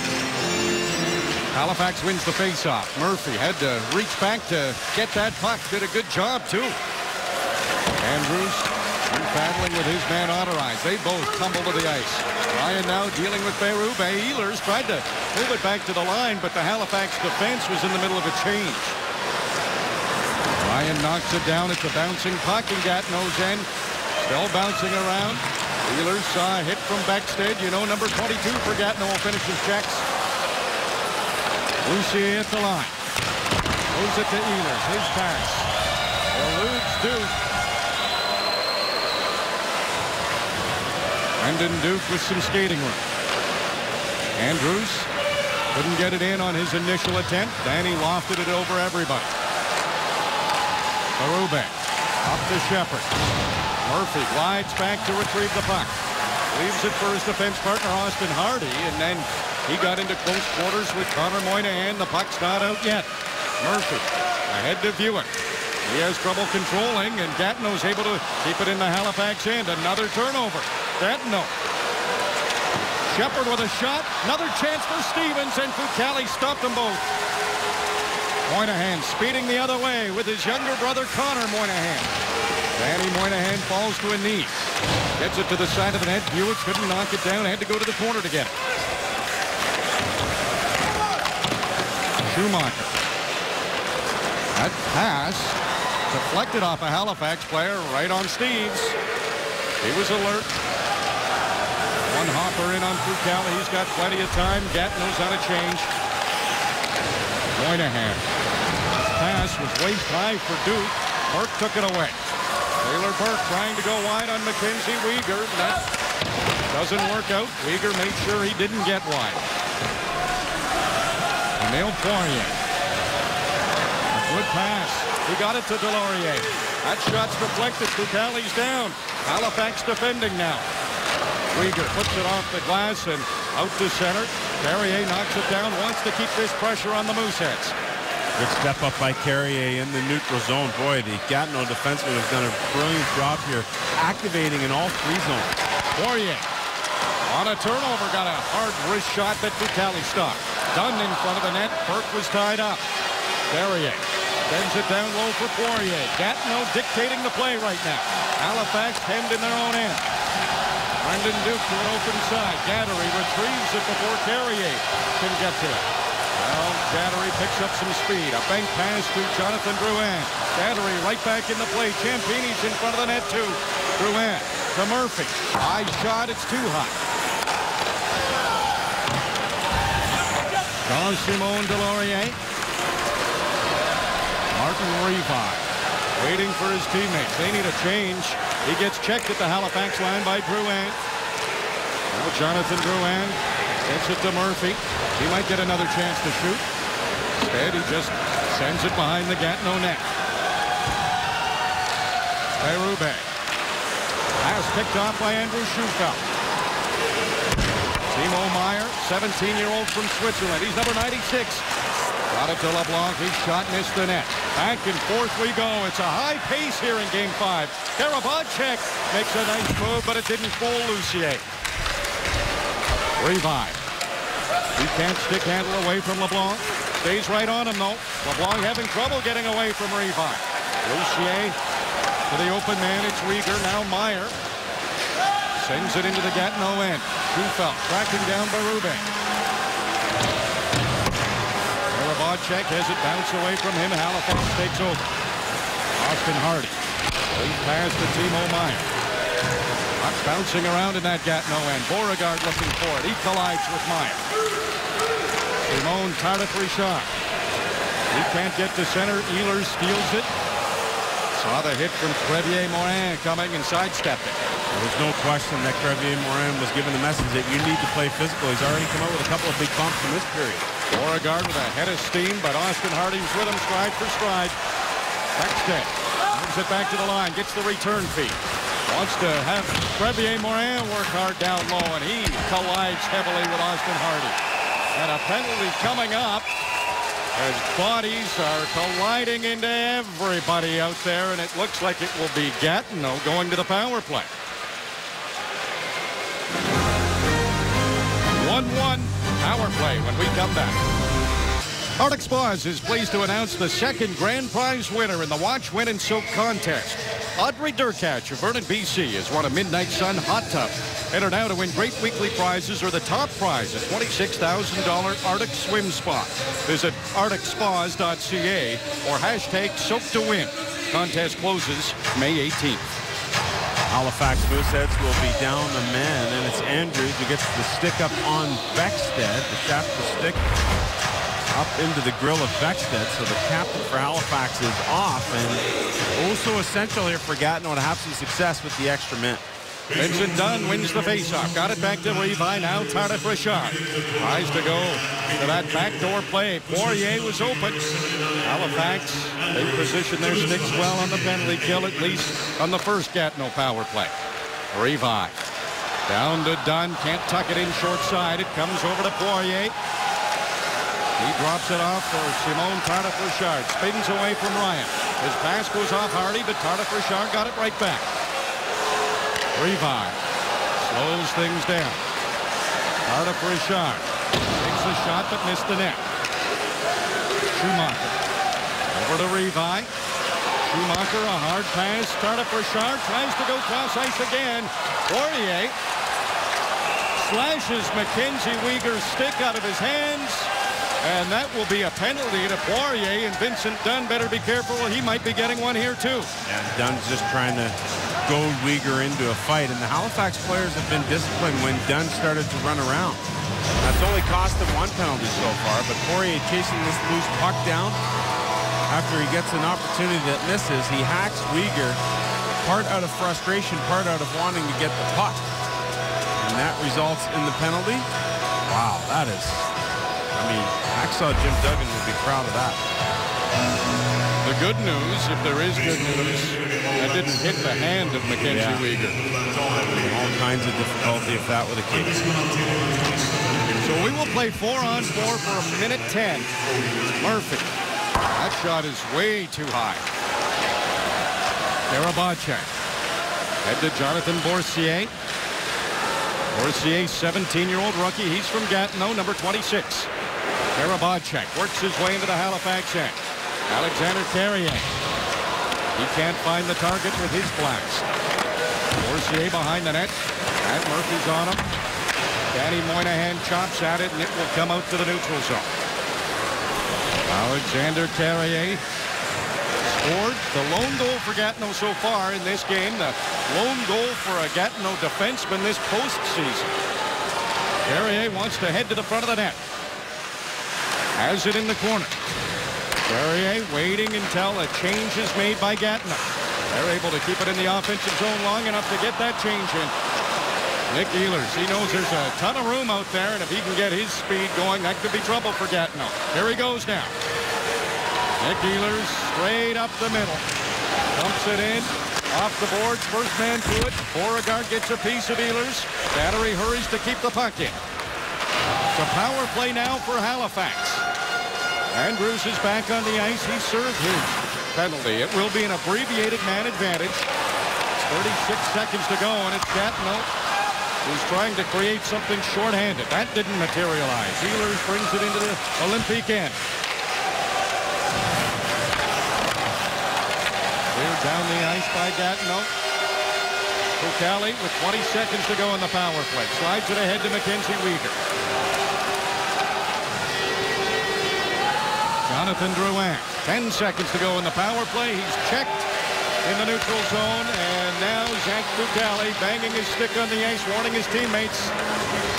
Halifax wins the faceoff. Murphy had to reach back to get that puck. Did a good job, too. Andrews battling with his man Otterize. They both tumble to the ice. Ryan now dealing with Berube. Ehlers tried to move it back to the line, but the Halifax defense was in the middle of a change. Ryan knocks it down. It's a bouncing puck in Gatineau's end. Still bouncing around. Ehlers saw a hit from Beckstead. You know, number 22 for Gatineau will finish his checks. Lucier at the line. Moves it to Ehlers. His pass. Eludes Duke. Brendan Duke with some skating room. Andrews couldn't get it in on his initial attempt. Then he lofted it over everybody. Berube up to Shepard. Murphy glides back to retrieve the puck. Leaves it for his defense partner, Austin Hardy, and then he got into close quarters with Connor Moynihan. The puck's not out yet. Murphy ahead to Buick. He has trouble controlling, and Gatineau's able to keep it in the Halifax end. Another turnover. Gatineau. Shepard with a shot. Another chance for Stevens, and Fucale stopped them both. Moynihan speeding the other way with his younger brother, Connor Moynihan. Danny Moynihan falls to a knee. Gets it to the side of the net. Buick couldn't knock it down. Had to go to the corner to get it. Schumacher. That pass deflected off a Halifax player right on Steves. He was alert. One hopper in on Fucale. He's got plenty of time. Gatineau's on a change. Moynihan. Pass was waist high for Duke. Burke took it away. Taylor Burke trying to go wide on Mackenzie Weegar. That doesn't work out. Weegar made sure he didn't get wide. Emile Poirier. A good pass. He got it to Delorier. That shot's deflected. Fucale's down. Halifax defending now. Weegar puts it off the glass and out to center. Carrier knocks it down. Wants to keep this pressure on the Mooseheads. Good step up by Carrier in the neutral zone. Boy, the Gatineau defenseman has done a brilliant job here, activating in all 3 zones. Poirier on a turnover, got a hard wrist shot that Fucale stopped. Dunn in front of the net. Burke was tied up. Carrier sends it down low for Poirier. Gatineau dictating the play right now. Halifax hemmed in their own end. Brendan Duke to an open side. Gattery retrieves it before Carrier can get to it. Well, Gattery picks up some speed. A bank pass to Jonathan Drouin. Gattery right back in the play. Ciampini's in front of the net too. Drouin to Murphy. High shot. It's too high. Jean-Simon Delorier. Martin Revi waiting for his teammates. They need a change. He gets checked at the Halifax line by Drouin. Now Jonathan Drouin gets it to Murphy. He might get another chance to shoot. Instead, he just sends it behind the Gatineau net. Berube. Pass picked off by Andrew Schufelt. Timo Meyer, 17-year-old from Switzerland. He's number 96. Got it to LeBlanc. His shot missed the net. Back and forth we go. It's a high pace here in Game 5. Karabacek makes a nice move, but it didn't fool Lucier. Revive. He can't stick handle away from LeBlanc. Stays right on him, though. LeBlanc having trouble getting away from Revive. Lucier to the open man. It's Weegar. Now Meyer sends it into the Gatineau end. Schufelt tracking down Berube. Karabacek has it bounce away from him. Halifax takes over. Austin Hardy. Lead pass to Timo Meier. Puck bouncing around in that Gatineau end. Beauregard looking for it. He collides with Meier. Simon Tardif-Richard. He can't get to center. Ehlers steals it. Saw the hit from Crevier-Morin coming and sidestepped it. There was no question that Crevier-Morin was given the message that you need to play physical. He's already come out with a couple of big bumps in this period. Beauregard with a head of steam, but Austin Hardy's with him stride for stride. Bexted moves it back to the line, gets the return feed. Wants to have Crevier-Morin work hard down low, and he collides heavily with Austin Hardy. And a penalty coming up as bodies are colliding into everybody out there, and it looks like it will be Gatineau going to the power play. 1-1 power play when we come back. Arctic Spas is pleased to announce the second grand prize winner in the Watch, Win, and Soak contest. Audrey Durkach of Vernon, BC has won a Midnight Sun hot tub. Enter now to win great weekly prizes or the top prize, a $26,000 Arctic Swim Spa. Visit arcticspas.ca or hashtag Soak to Win. Contest closes May 18th. Halifax Mooseheads will be down a man, and it's Andrews who gets the stick up on Bexted. The shaft of the stick up into the grill of Bexted, so the captain for Halifax is off, and also essential here for Gatineau to have some success with the extra men. Vincent Dunn wins the faceoff. Got it back to Levi. Now Tardif-Richard tries to go to that backdoor play. Poirier was open. Halifax, they position their sticks well on the penalty kill, at least on the first Gatineau power play. Levi down to Dunn. Can't tuck it in short side. It comes over to Poirier. He drops it off for Simon Tardif-Richard. Spins away from Ryan. His pass goes off Hardy, but Tardif-Richard got it right back. Levi slows things down. Tardif-Richard takes a shot but missed the net. Schumacher over to Levi. Schumacher, a hard pass. Tardif-Richard tries to go cross ice again. Poirier slashes Mackenzie Weegar's stick out of his hands. And that will be a penalty to Poirier, and Vincent Dunn better be careful. He might be getting one here too. And Dunn's just trying to goad Weegar into a fight, and the Halifax players have been disciplined when Dunn started to run around. That's only cost them one penalty so far, but Poirier chasing this loose puck down. After he gets an opportunity that misses, he hacks Weegar, part out of frustration, part out of wanting to get the puck. And that results in the penalty. Wow, that is... I mean, Hacksaw Jim Duggan would be proud of that. The good news, if there is good news, that didn't hit the hand of Mackenzie Weegar. All kinds of difficulty if that were the case. So we will play 4-on-4 for a minute 10. Murphy. That shot is way too high. Karabacek. Head to Jonathan Boursier. Boursier, 17-year-old rookie. He's from Gatineau, number 26. Karabacek works his way into the Halifax end. Alexander Carrier. He can't find the target with his blast. Boursier behind the net. Matt Murphy's on him. Danny Moynihan chops at it, and it will come out to the neutral zone. Alexander Carrier scored the lone goal for Gatineau so far in this game. The lone goal for a Gatineau defenseman this postseason. Carrier wants to head to the front of the net. Has it in the corner. Carrier waiting until a change is made by Gatineau. They're able to keep it in the offensive zone long enough to get that change in. Nick Ehlers, he knows there's a ton of room out there, and if he can get his speed going, that could be trouble for Gatineau. Here he goes now. Nick Ehlers straight up the middle. Dumps it in. Off the boards. First man to it. Beauregard gets a piece of Ehlers. Battery hurries to keep the puck in. It's a power play now for Halifax. Andrews is back on the ice. He served his penalty. It will be an abbreviated man advantage. 36 seconds to go, and it's Gatineau who's trying to create something shorthanded. That didn't materialize. Ehlers brings it into the Olympique end. Cleared down the ice by Gatineau. Kokali with 20 seconds to go in the power play. Slides it ahead to Mackenzie Weegar. Jonathan Drouin. 10 seconds to go in the power play. He's checked in the neutral zone, and now Zach Fucale banging his stick on the ice, warning his teammates.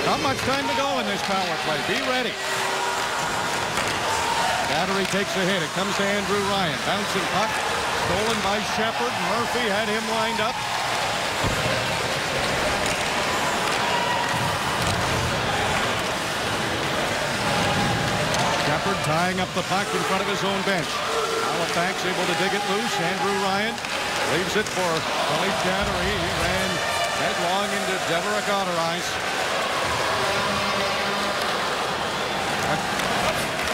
Not much time to go in this power play. Be ready. Battery takes a hit. It comes to Andrew Ryan. Bouncing puck. Stolen by Shepard. Murphy had him lined up. Shepard tying up the puck in front of his own bench. Halifax able to dig it loose. Andrew Ryan leaves it for Philippe Chattery. He ran headlong into Deborah Gotterize.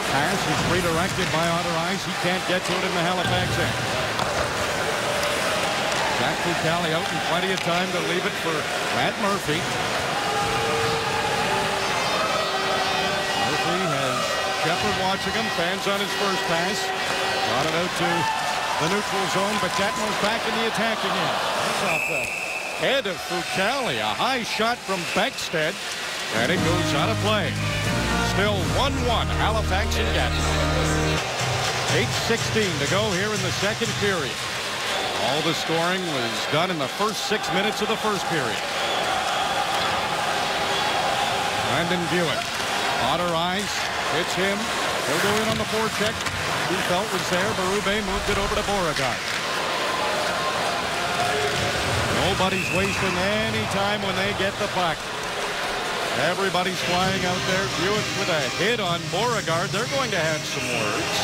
Pass is redirected by Gotterize. He can't get to it in the Halifax end. Jack Fucale out in plenty of time to leave it for Matt Murphy. Murphy has Shepard watching him. Fans on his first pass. Got it out to the neutral zone, but Gatineau's back in the attacking end. That's off the head of Fucale. A high shot from Beckstead, and it goes out of play. Still 1-1, Halifax and Gatineau. 8:16 to go here in the second period. All the scoring was done in the first 6 minutes of the first period. Brandon Buick. Gotterize hits him. He'll go in on the forecheck. Felt was there. Berube moved it over to Beauregard. Nobody's wasting any time when they get the puck. Everybody's flying out there. Buick with a hit on Beauregard. They're going to have some words.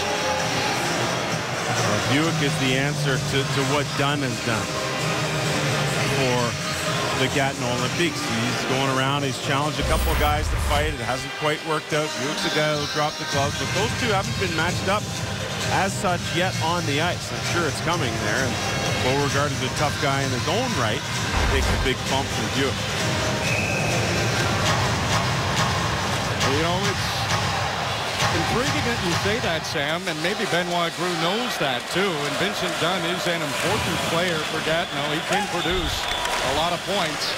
Well, Buick is the answer to what Dunn has done for the Gatineau Olympiques. He's going around. He's challenged a couple of guys to fight. It hasn't quite worked out. Buick's the guy who dropped the gloves, but those two haven't been matched up as such yet on the ice. I'm sure it's coming there. And Beauregard is a tough guy in his own right. Takes a big bump from Buick. You know, it's intriguing that you say that, Sam, and maybe Benoit Groulx knows that too. And Vincent Dunn is an important player for Gatineau. He can produce a lot of points,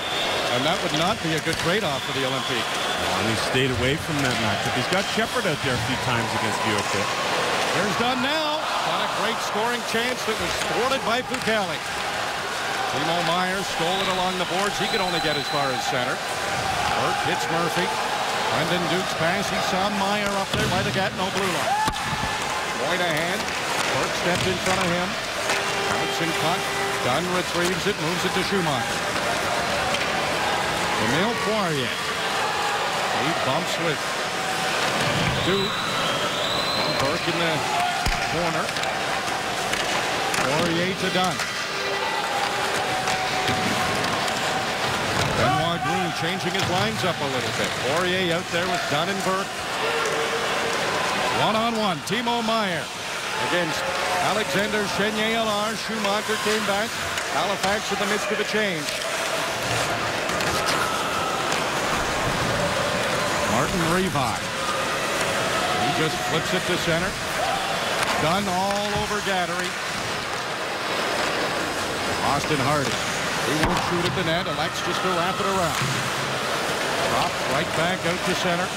and that would not be a good trade-off for the Olympiques. And he stayed away from that matchup. He's got Shepard out there a few times against Buick. There's Dunn now. Got a great scoring chance that was thwarted by Fucale. Timo Meier stole it along the boards. He could only get as far as center. Burke hits Murphy. Brendan Duke's pass. He saw Meier up there by the Gatineau blue line. Moynihan. Burke stepped in front of him. Bouncing puck. Dunn retrieves it. Moves it to Schumacher. Emile Poirier. He bumps with Duke. Burke in the corner. Poirier to Dunn. Benoit Groulx changing his lines up a little bit. Poirier out there with Dunn and Burke. One-on-one. Timo Meier against Alexander Chenier-Allard. Schumacher came back. Halifax in the midst of a change. Martin Revi. He just flips it to center. Dunn all over Gattery. Austin Hardy. He won't shoot at the net. Elects just to wrap it around. Dropped right back out to center.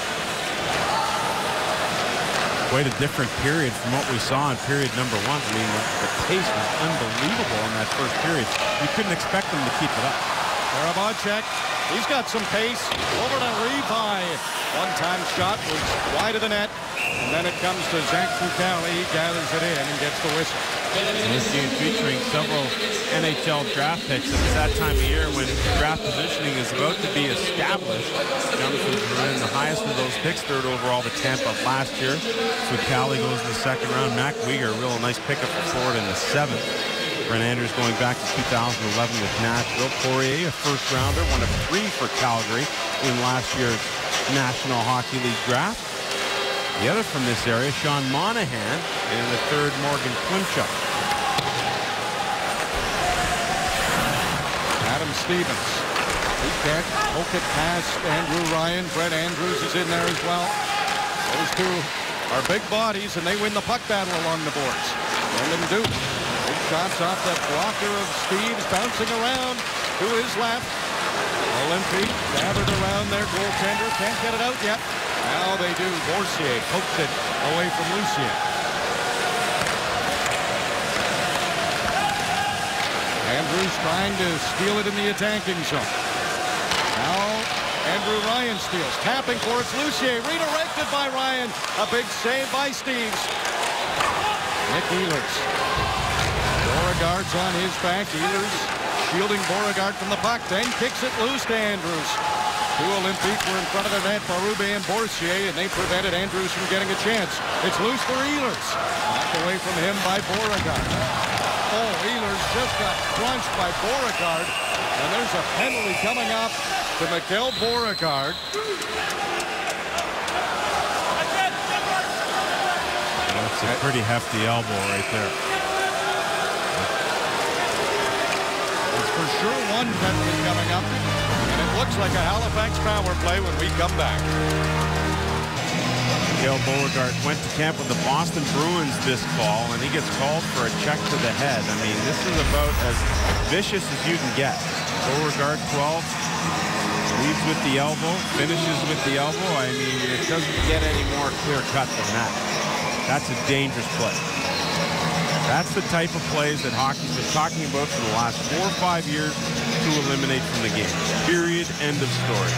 Quite a different period from what we saw in period number one. I mean, the pace was unbelievable in that first period. You couldn't expect them to keep it up. Karabacek, he's got some pace. Over to Revi. One-time shot was wide of the net. And then it comes to Zach Fucale. He gathers it in and gets the whistle. This game featuring several NHL draft picks. It's that time of year when draft positioning is about to be established. Jonathan Drouin, the highest of those picks, third overall to Tampa last year. Fucale goes in the second round. Mac Weegar, a real nice pickup for Florida in the seventh. Brent Andrews going back to 2011 with Nashville. Poirier, a first rounder, one of three for Calgary in last year's National Hockey League draft. The other from this area, Sean Monahan, and the third, Morgan Klimchuk. Adam Stevens. He can't poke it past Andrew Ryan. Brett Andrews is in there as well. Those two are big bodies, and they win the puck battle along the boards. Brendan Duke. Big shots off the blocker of Steves, bouncing around to his left. Olympique gathered around their goaltender. Can't get it out yet. Now they do. Boursier poked it away from Lucien. Andrews trying to steal it in the attacking zone. Now Andrew Ryan steals. Tapping for it's Lucier. Redirected by Ryan. A big save by Steves. Nick Ehlers. Beauregard's on his back. Ehlers shielding Beauregard from the puck. Then kicks it loose to Andrews. Two Olympiques were in front of the net, Barube and Boursier, and they prevented Andrews from getting a chance. It's loose for Ehlers. Knocked away from him by Beauregard. Oh, Ehlers just got crunched by Beauregard. And there's a penalty coming up to Mikael Beauregard. That's a pretty hefty elbow right there. There's for sure one penalty coming up. And it looks like a Halifax power play when we come back. Mikael Beauregard went to camp with the Boston Bruins this fall, and he gets called for a check to the head. I mean, this is about as vicious as you can get. Beauregard 12, leads with the elbow, finishes with the elbow. I mean, it doesn't get any more clear cut than that. That's a dangerous play. That's the type of plays that hockey's been talking about for the last 4 or 5 years to eliminate from the game. Period. End of story.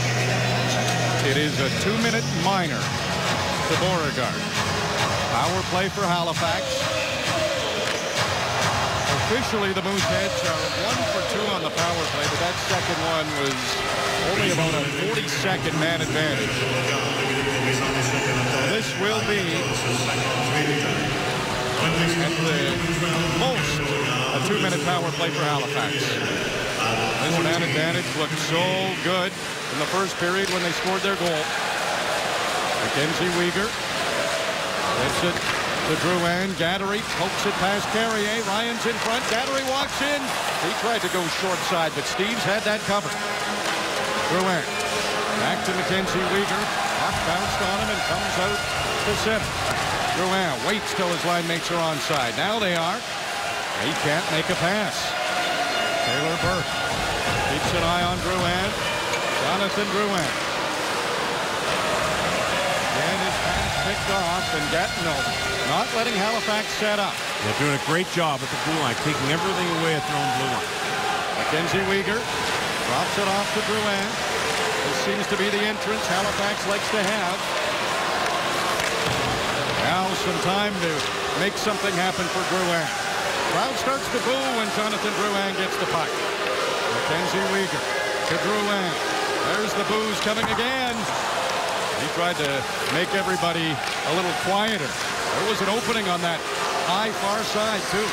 It is a 2-minute minor to Beauregard. Power play for Halifax. Officially, the Mooseheads are 1 for 2 on the power play, but that second one was only about a 40-second man advantage. So this will be at the most a 2-minute power play for Halifax. This man advantage looked so good in the first period when they scored their goal. Mackenzie Weegar gets it to Drouin. Gattery pokes it past Carrier. Ryan's in front. Gattery walks in. He tried to go short side, but Steves had that covered. Drouin back to Mackenzie Weegar. Puck bounced on him and comes out to center. Drouin waits till his line mates are onside. Now they are. He can't make a pass. Taylor Burke keeps an eye on Drouin. Jonathan Drouin. And his pass picked off, and Gatineau not letting Halifax set up. They're doing a great job at the blue line, taking everything away at their own blue line. Mackenzie Weegar drops it off to Drouin. This seems to be the entrance Halifax likes to have. Now some time to make something happen for Drouin. Crowd starts to boo when Jonathan Drouin gets the puck. Mackenzie Weegar to Drouin. There's the boos coming again. He tried to make everybody a little quieter. There was an opening on that high far side, too.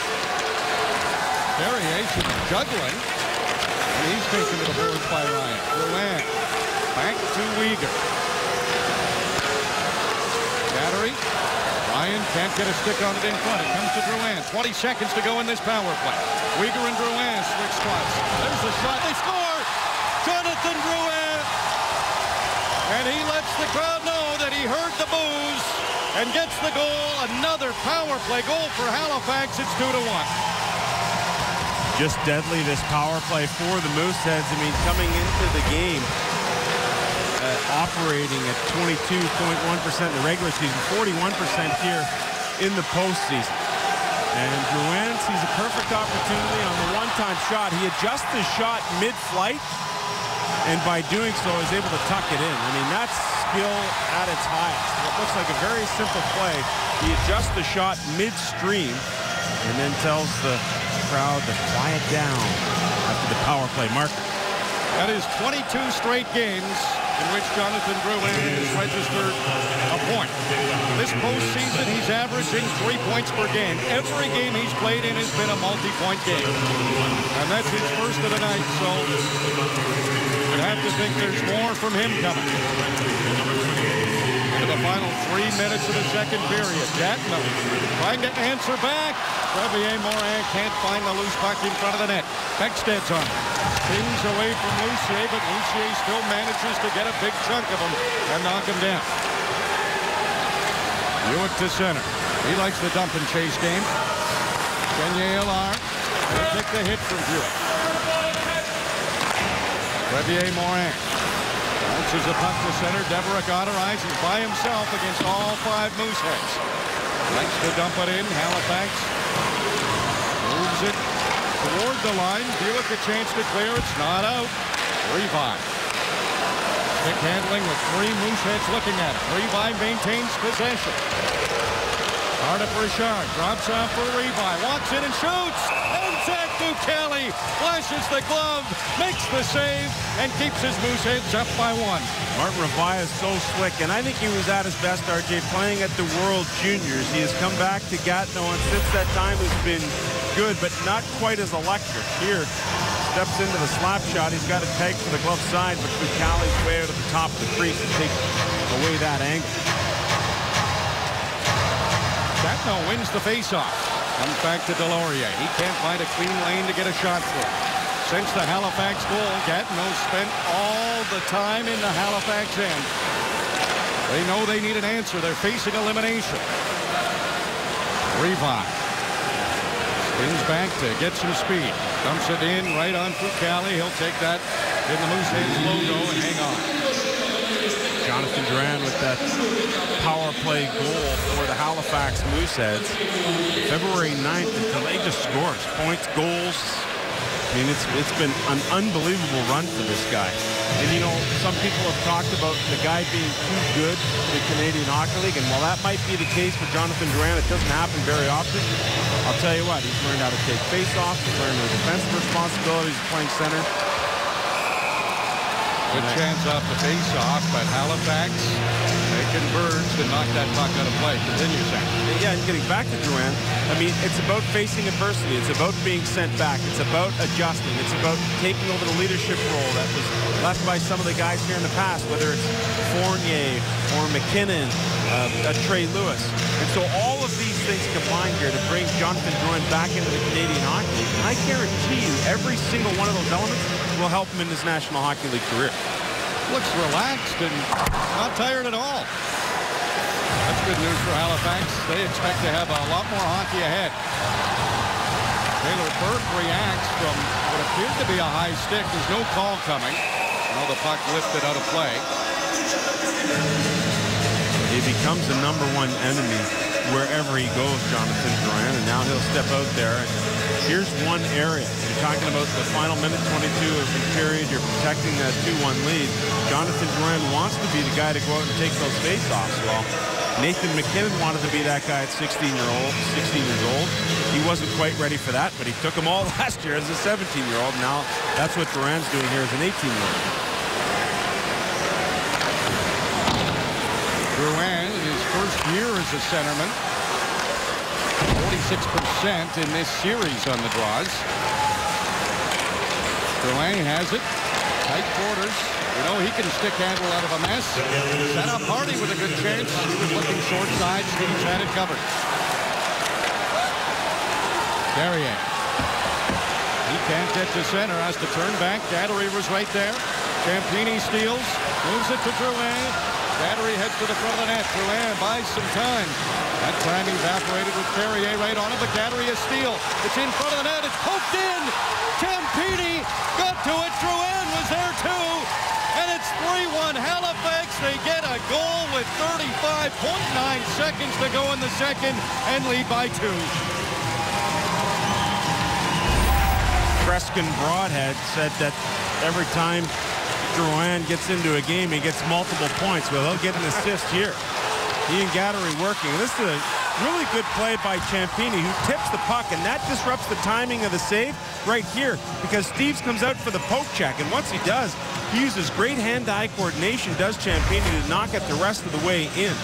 Variation juggling. And he's taken to the boards by Ryan. Drouin back to Weegar. Battery. Ryan can't get a stick on it in front. It comes to Drouin. 20 seconds to go in this power play. Weegar and Drouin switch spots. There's the shot. They score! Jonathan Drouin! And he lets the crowd know that he heard the boos and gets the goal. Another power play goal for Halifax. It's 2-1. Just deadly, this power play for the Mooseheads. I mean, coming into the game, operating at 22.1% in the regular season, 41% here in the postseason. And Drouin sees a perfect opportunity on the one-time shot. He adjusts his shot mid-flight, and by doing so is able to tuck it in. I mean, that's skill at its highest. It looks like a very simple play. He adjusts the shot midstream and then tells the crowd to quiet down after the power play marker. That is 22 straight games in which Jonathan Drouin has registered a point. This postseason, he's averaging 3 points per game. Every game he's played in has been a multi-point game. And that's his first of the night, so you'd have to think there's more from him coming. Into the final 3 minutes of the second period. Gatineau trying to answer back. Xavier Morin can't find the loose puck in front of the net. Beckstead's on. Pings away from Lucier, but Lucier still manages to get a big chunk of him and knock him down. Hewitt to center. He likes the dump and chase game. Kenya Alar will take the hit from Hewitt. Xavier Morin bounces the puck to center. Deborah Goddard is by himself against all 5 Mooseheads. Likes to dump it in. Halifax moves it toward the line. Buick a chance to clear. It's not out. Revive. Stick handling with 3 Mooseheads looking at it. Revive maintains possession. Hard up Richard. Drops off for Revive. Walks in and shoots. And Zach Dukelly flashes the glove, makes the save, and keeps his Mooseheads up by 1. Martin Revive is so slick, and I think he was at his best, RJ, playing at the World Juniors. He has come back to Gatineau, and since that time has been good, but not quite as electric. Here, steps into the slap shot. He's got it pegged for the glove side, but Dukelly's way out at the top of the crease to take away that angle. Gatineau wins the faceoff. Comes back to Delorier. He can't find a clean lane to get a shot through. Since the Halifax goal, Gatineau spent all the time in the Halifax end. They know they need an answer. They're facing elimination. Revive. Spins back to get some speed. Dumps it in right on Dukelly. He'll take that in the Mooseheads logo and hang on. Jonathan Drouin with that power play goal for the Halifax Mooseheads. February 9th until they just scores points, goals. I mean, it's been an unbelievable run for this guy. And, you know, some people have talked about the guy being too good for the Canadian Hockey League. And while that might be the case for Jonathan Drouin, it doesn't happen very often. I'll tell you what, he's learned how to take face-offs. He's learned the defensive responsibilities of playing center. Good chance off the face-off, but Halifax, they converged and knocked that puck out of play. Continue, Sam. Yeah, and getting back to Drouin, I mean, it's about facing adversity. It's about being sent back. It's about adjusting. It's about taking over the leadership role that was left by some of the guys here in the past, whether it's Fournier or McKinnon, Trey Lewis. And so all of these things combined here to bring Jonathan Drouin back into the Canadian Hockey League. And I guarantee you, every single one of those elements will help him in his National Hockey League career. Looks relaxed and not tired at all. That's good news for Halifax. They expect to have a lot more hockey ahead. Taylor Burke reacts from what appeared to be a high stick. There's no call coming. No, the puck lifted out of play. He becomes the #1 enemy wherever he goes, Jonathan Drouin, and now he'll step out there. And here's one area. You're talking about the final minute 22 of the period. You're protecting that 2-1 lead. Jonathan Drouin wants to be the guy to go out and take those faceoffs. Well, Nathan McKinnon wanted to be that guy at 16 years old. He wasn't quite ready for that, but he took them all last year as a 17-year-old. Now that's what Drouin's doing here as an 18-year-old. Drouin, his first year as a centerman. 46% in this series on the draws. Drouin has it. Tight quarters. You know, he can stick handle out of a mess. Set up Hardy with a good chance. He was looking short side. Steve's had it covered. Carrier. He can't get to center. Has to turn back. Gattery was right there. Campini steals. Moves it to Drouin. Gattery heads to the front of the net. Drouin buys some time. That time evaporated with Carrier right on it, but Gattery a steal. It's in front of the net. It's poked in. Campini got to it. Drouin was there too. And it's 3-1 Halifax. They get a goal with 35.9 seconds to go in the second and lead by 2. Preston Broadhead said that every time Drouin gets into a game, he gets multiple points. Well, he'll get an assist here. He and Gattery working. This is a really good play by Campini, who tips the puck, and that disrupts the timing of the save right here because Steves comes out for the poke check, and once he does, he uses great hand-eye coordination, does Campini, to knock it the rest of the way in.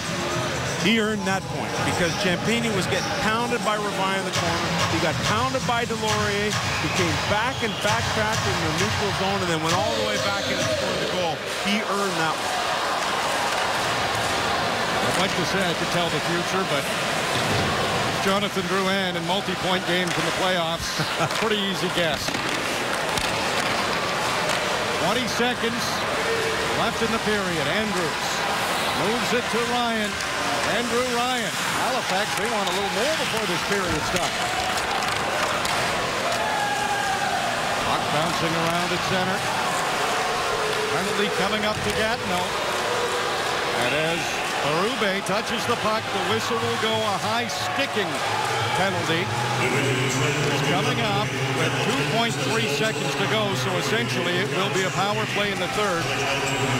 He earned that point because Campini was getting pounded by Revive in the corner. He got pounded by Delorier. He came back and backtracked in the neutral zone and then went all the way back in and scored the goal. He earned that one. I'd like to say I could tell the future, but Jonathan Drouin in multi-point games in the playoffs, pretty easy guess. 20 seconds left in the period. Andrews moves it to Ryan. Andrew Ryan. Halifax, they want a little more before this period's done. Puck bouncing around at center. Penalty coming up to Gatineau. And as Berube touches the puck. The whistle will go. A high sticking penalty is coming up with 2.3 seconds to go. So essentially it will be a power play in the third.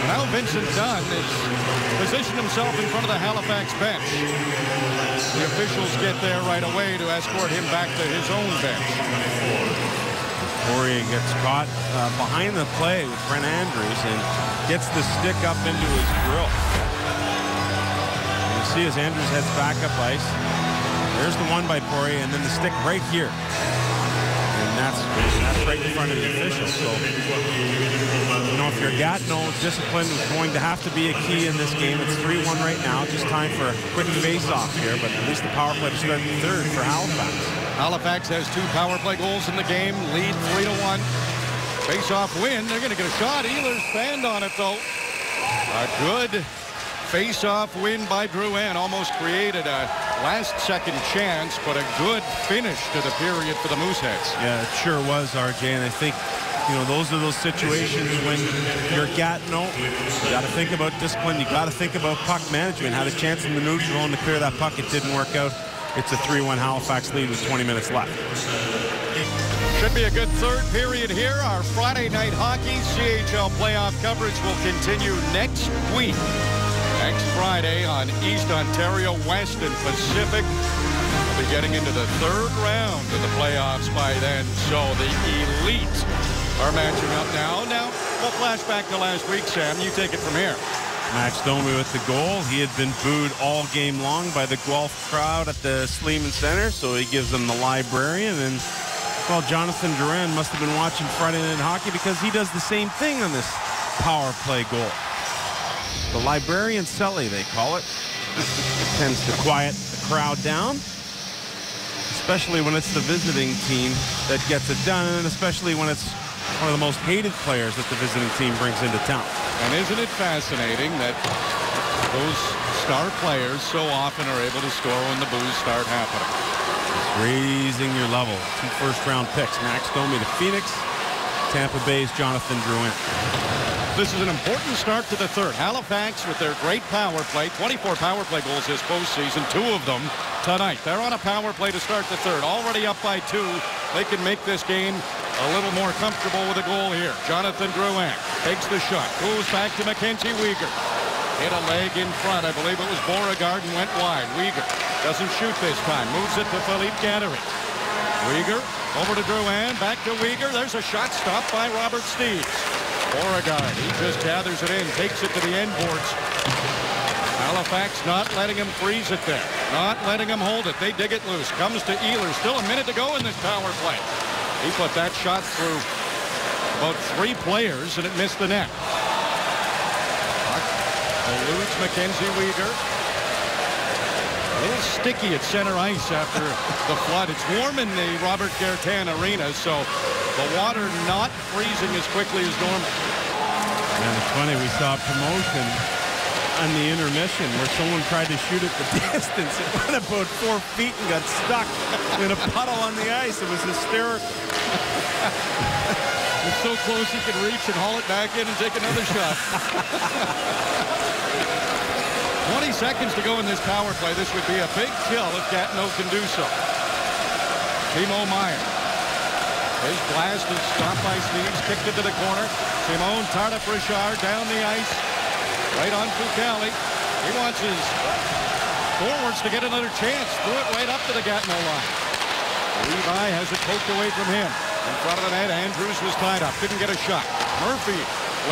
Now Vincent Dunn has positioned himself in front of the Halifax bench. The officials get there right away to escort him back to his own bench. Poirier gets caught behind the play with Brent Andrews and gets the stick up into his grill. You see as Andrews heads back up ice. There's the one by Poirier, and then the stick right here. And that's right in front of the official. So, you know, if you're Gatineau, discipline is going to have to be a key in this game. It's 3-1 right now. Just time for a quick face-off here, but at least the power play to start the third for Halifax. Halifax has 2 power play goals in the game. Lead 3-1. Face-off win. They're going to get a shot. Ehlers banned on it, though. A good face-off win by Drouin. Almost created a last-second chance, but a good finish to the period for the Mooseheads. Yeah, it sure was, RJ, and I think, you know, those are those situations when you're Gatineau, you got to think about discipline, you got to think about puck management. Had a chance in the neutral zone to clear that puck. It didn't work out. It's a 3-1 Halifax lead with 20 minutes left. Should be a good third period here. Our Friday night hockey CHL playoff coverage will continue next week. Next Friday on East Ontario, West and Pacific. We'll be getting into the third round of the playoffs by then. So the elite are matching up now. Now, we'll flash back to last week, Sam. You take it from here. Max Domi with the goal. He had been booed all game long by the Guelph crowd at the Sleeman Center, so he gives them the librarian. And, well, Jonathan Duran must have been watching Friday Night Hockey because he does the same thing on this power play goal. The librarian celly, they call it. It tends to quiet the crowd down, especially when it's the visiting team that gets it done, and especially when it's one of the most hated players that the visiting team brings into town. And isn't it fascinating that those star players so often are able to score when the boos start happening? It's raising your level. 2 first-round picks. Max Domi to Phoenix. Tampa Bay's Jonathan Drouin. This is an important start to the third. Halifax with their great power play, 24 power play goals this postseason, 2 of them tonight. They're on a power play to start the third. Already up by 2. They can make this game a little more comfortable with a goal here. Jonathan Drouin takes the shot, goes back to Mackenzie Weegar. Hit a leg in front. I believe it was Beauregard and went wide. Weegar doesn't shoot this time. Moves it to Philippe Gattary. Weegar over to Drouin. Back to Weegar. There's a shot stopped by Robert Steeves. Beauregard, he just gathers it in, takes it to the end boards. Halifax not letting him freeze it there. Not letting him hold it. They dig it loose. Comes to Ehlers. Still a minute to go in this power play. He put that shot through about 3 players, and it missed the net. Eludes Mackenzie Weegar. A little sticky at center ice after the flood. It's warm in the Robert Guertin Arena, so the water not freezing as quickly as normal. And it's funny, we saw a promotion on the intermission where someone tried to shoot at the distance. It went about 4 feet and got stuck in a puddle on the ice. It was hysterical. It's so close he could reach and haul it back in and take another shot. 20 seconds to go in this power play. This would be a big kill if Gatineau can do so. Timo Meier. His blast is stopped by Steeves, kicked it to the corner. Simone Tardif-Richard down the ice. Right on Fucali. He wants his forwards to get another chance. Threw it right up to the Gatineau line. Levi has it poked away from him. In front of the net, Andrews was tied up. Didn't get a shot. Murphy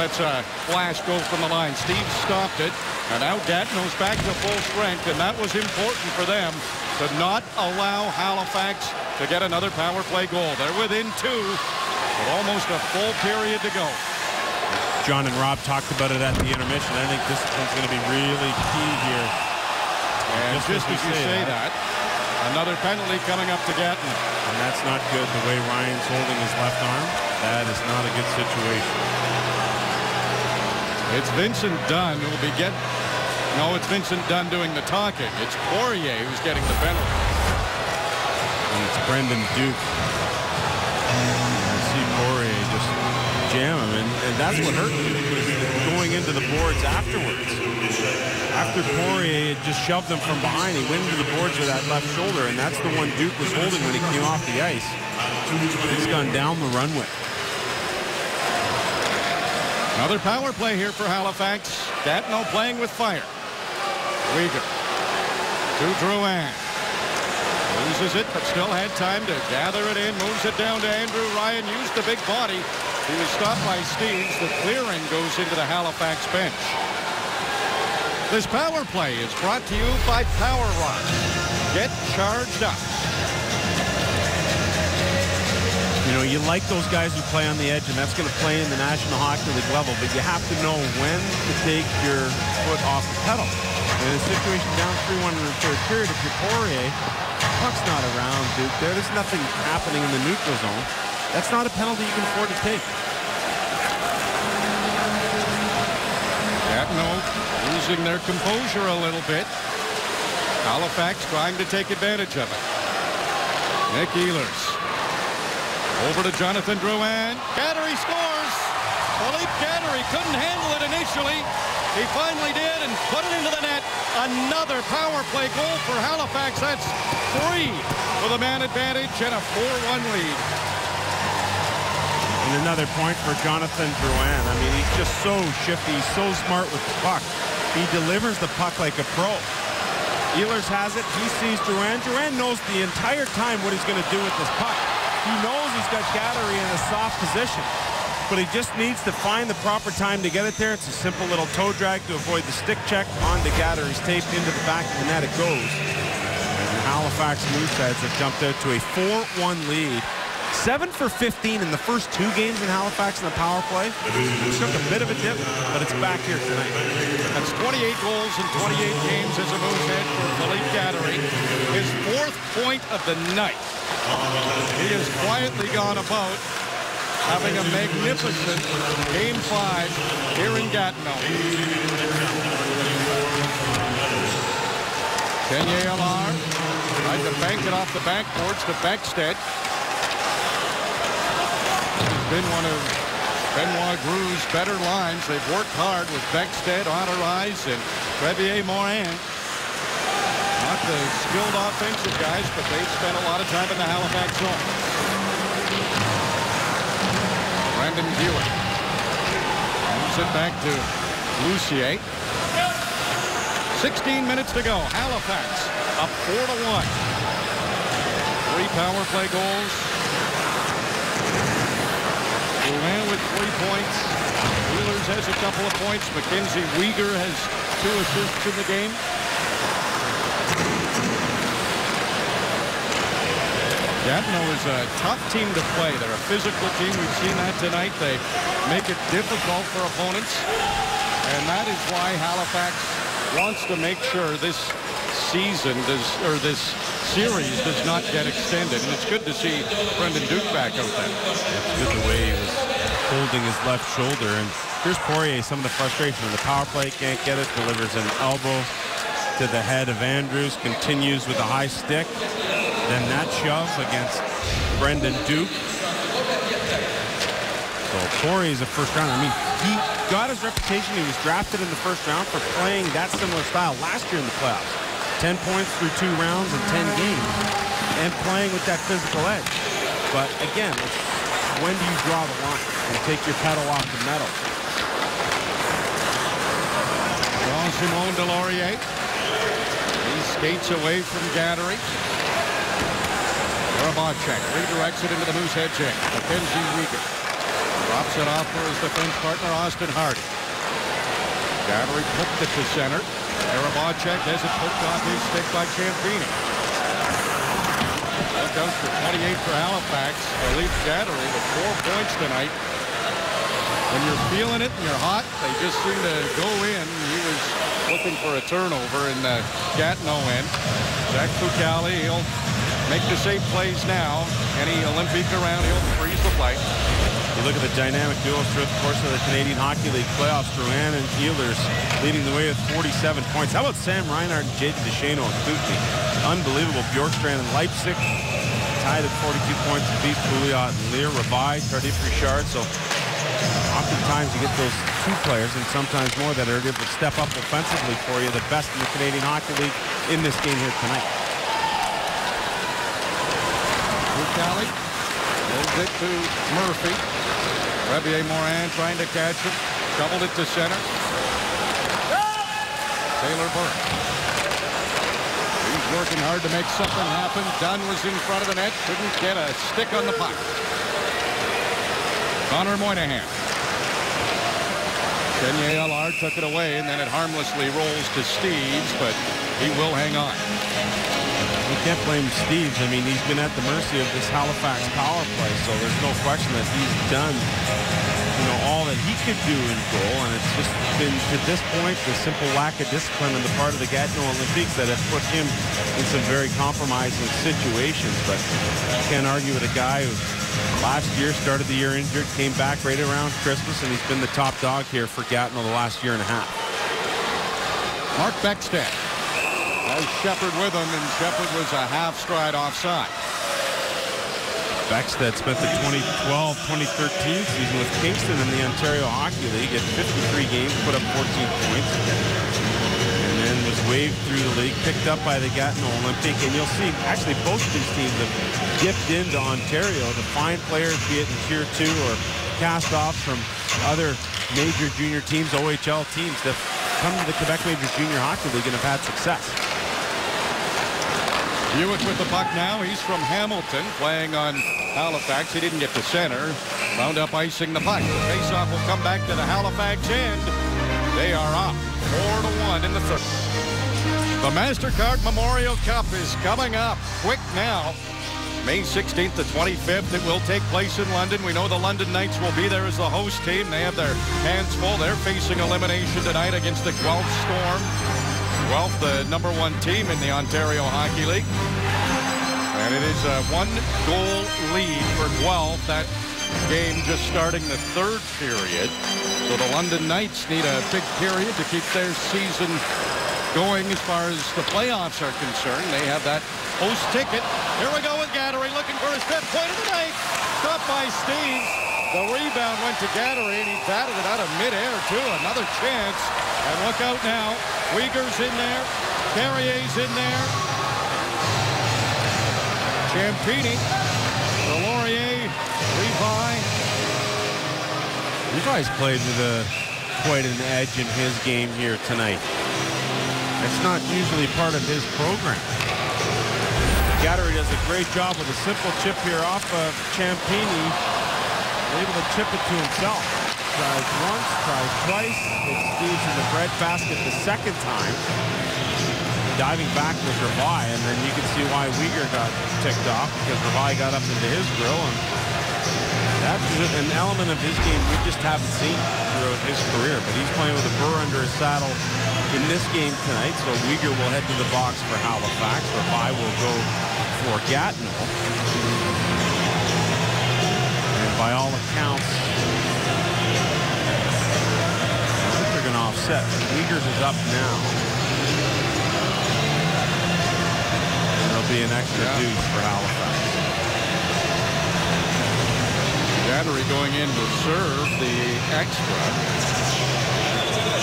lets a flash go from the line. Steve stopped it. And now Gatineau's back to full strength. And that was important for them to not allow Halifax to get another power play goal. They're within 2 with almost a full period to go. John and Rob talked about it at the intermission. I think discipline's going to be really key here. And just as you say that, another penalty coming up to Gatineau. And that's not good, the way Ryan's holding his left arm. That is not a good situation. It's Vincent Dunn who will be getting... No, it's Vincent Dunn doing the talking. It's Poirier who's getting the penalty. And it's Brendan Duke. I see Poirier just jam him, and that's what hurt him, was going into the boards afterwards. After Poirier had just shoved him from behind, he went into the boards with that left shoulder, and that's the one Duke was holding when he came off the ice. He's gone down the runway. Another power play here for Halifax. Gatineau playing with fire. Uyghur to Drouin. Loses it, but still had time to gather it in. Moves it down to Andrew Ryan. Used the big body. He was stopped by Steves. The clearing goes into the Halifax bench. This power play is brought to you by Power Rock. Get charged up. You know, you like those guys who play on the edge, and that's going to play in the National Hockey League level, but you have to know when to take your foot off the pedal. In a situation down 3-1 in the third period, if you're Poirier, puck's not around, Duke. There's nothing happening in the neutral zone. That's not a penalty you can afford to take. Gatineau losing their composure a little bit. Halifax trying to take advantage of it. Nick Ehlers. Over to Jonathan Drouin. Gattery scores. Philippe Gattery couldn't handle it initially. He finally did and put it into the net. Another power play goal for Halifax. That's 3 with a man advantage and a 4-1 lead. And another point for Jonathan Drouin. I mean, he's just so shifty, so smart with the puck. He delivers the puck like a pro. Ehlers has it. He sees Drouin. Drouin knows the entire time what he's going to do with this puck. He knows he's got Gattery in a soft position, but he just needs to find the proper time to get it there. It's a simple little toe drag to avoid the stick check onto Gattery. He's taped into the back of the net. It goes. And the Halifax Mooseheads have jumped out to a 4-1 lead. 7 for 15 in the first 2 games in Halifax in the power play. It took a bit of a dip, but it's back here tonight. That's 28 goals in 28 games as a Moosehead for Philippe Gattery. His 4th point of the night. He has quietly gone about having a magnificent Game 5 here in Gatineau. Kenya Alar tried to bank it off the backboards to Beckstead. It's been one of Benoit Gru's better lines. They've worked hard with Beckstead, Otterise, and Trevier Morin. Not the skilled offensive guys, but they've spent a lot of time in the Halifax zone. Brandon Hewitt moves it back to Lucier. 16 minutes to go. Halifax up 4-1. 3 power play goals. Drouin with 3 points. Ehlers has a couple of points. Mackenzie Uyghur has 2 assists in the game. Gatineau is a tough team to play. They're a physical team. We've seen that tonight. They make it difficult for opponents. And that is why Halifax wants to make sure this season this series does not get extended. And it's good to see Brendan Duke back out there. It's good the way he was holding his left shoulder. And here's Poirier, some of the frustration in the power play. Can't get it. Delivers an elbow to the head of Andrews. Continues with a high stick. Then that shove against Brendan Duke. So Poirier is a first rounder. I mean, he got his reputation. He was drafted in the first round for playing that similar style last year in the playoffs. 10 points through 2 rounds and 10 games. And playing with that physical edge. But again, it's when do you draw the line and take your pedal off the metal? Jean-Simon Delorier. He skates away from Gattery. Karabachek redirects it into the Mooseheads end. Mackenzie Uyghur drops it off for his defense partner, Austin Hardy. Gattery poked it to center. Karabachek has it poked off his stick by Ciampini. Look out for 28 for Halifax. Philippe Gattery with 4 points tonight. When you're feeling it and you're hot, they just seem to go in. He was looking for a turnover in the Gatineau end. Zach Fucali, he'll make the safe plays now. Any Olympic around, he'll freeze the play. You look at the dynamic duos throughout the course of the Canadian Hockey League playoffs. Drouin and Ehlers leading the way with 47 points. How about Sam Reinhart and Jaden Descheno and Kootenay? Unbelievable. Bjorkstrand and Leipzig tied at 42 points to beat Pouliot and Lear. Rabai, Tardif Richard. So Oftentimes you get those two players and sometimes more that are able to step up offensively for you. The best in the Canadian Hockey League in this game here tonight. Kelly moves it to Murphy. Revier Morin trying to catch it. Shoveled it to center. Taylor Burke. He's working hard to make something happen. Dunn was in front of the net. Couldn't get a stick on the puck. Connor Moynihan. Kenya Allard took it away, and then it harmlessly rolls to Steves, but he will hang on. You can't blame Steves. I mean, he's been at the mercy of this Halifax power play, so there's no question that he's done, all that he could do in goal, and it's just been, to this point, the simple lack of discipline on the part of the Gatineau Olympiques that have put him in some very compromising situations. But you can't argue with a guy who last year started the year injured, came back right around Christmas, and he's been the top dog here for Gatineau the last year and a half. Mark Beckstead has Shepard with him, and Shepard was a half stride offside. Beckstead spent the 2012-2013 season with Kingston in the Ontario Hockey League at 53 games, put up 14 points, and then was waived through the league, picked up by the Gatineau Olympiques. And you'll see, actually, both of these teams have dipped into Ontario to find players, be it in Tier 2 or cast-offs from other major junior teams, OHL teams, that come to the Quebec Major Junior Hockey League and have had success. Hewitt with the puck now. He's from Hamilton, playing on Halifax. He didn't get to center. Wound up icing the puck. The faceoff will come back to the Halifax end. They are up 4-1 in the third. The MasterCard Memorial Cup is coming up quick now. May 16th to 25th. It will take place in London. We know the London Knights will be there as the host team. They have their hands full. They're facing elimination tonight against the Guelph Storm. Guelph, the #1 team in the Ontario Hockey League. And it is a 1-goal lead for Guelph. That game just starting the third period. So the London Knights need a big period to keep their season going as far as the playoffs are concerned. They have that host ticket. Here we go with Gattery looking for his fifth point of the night. Stopped by Steves. The rebound went to Gattery, and he batted it out of midair, too. Another chance. And look out now. Uyghur's in there. Carrier's in there. Champini. Delorier. Levi. Levi's played with quite an edge in his game here tonight. It's not usually part of his program. Gattery does a great job with a simple chip here off of Champini. Able to chip it to himself. Tries once, tries twice. Hits Steves in the breadbasket the second time. Diving back was Revi, and then you can see why Uyghur got ticked off, because Revi got up into his grill, and that's an element of his game we just haven't seen throughout his career. But he's playing with a burr under his saddle in this game tonight, so Uyghur will head to the box for Halifax. Revi will go for Gatineau. By all accounts, I think they're going to offset. Uyghurs is up now. And there'll be an extra deuce for Halifax. Gattery going in to serve the extra.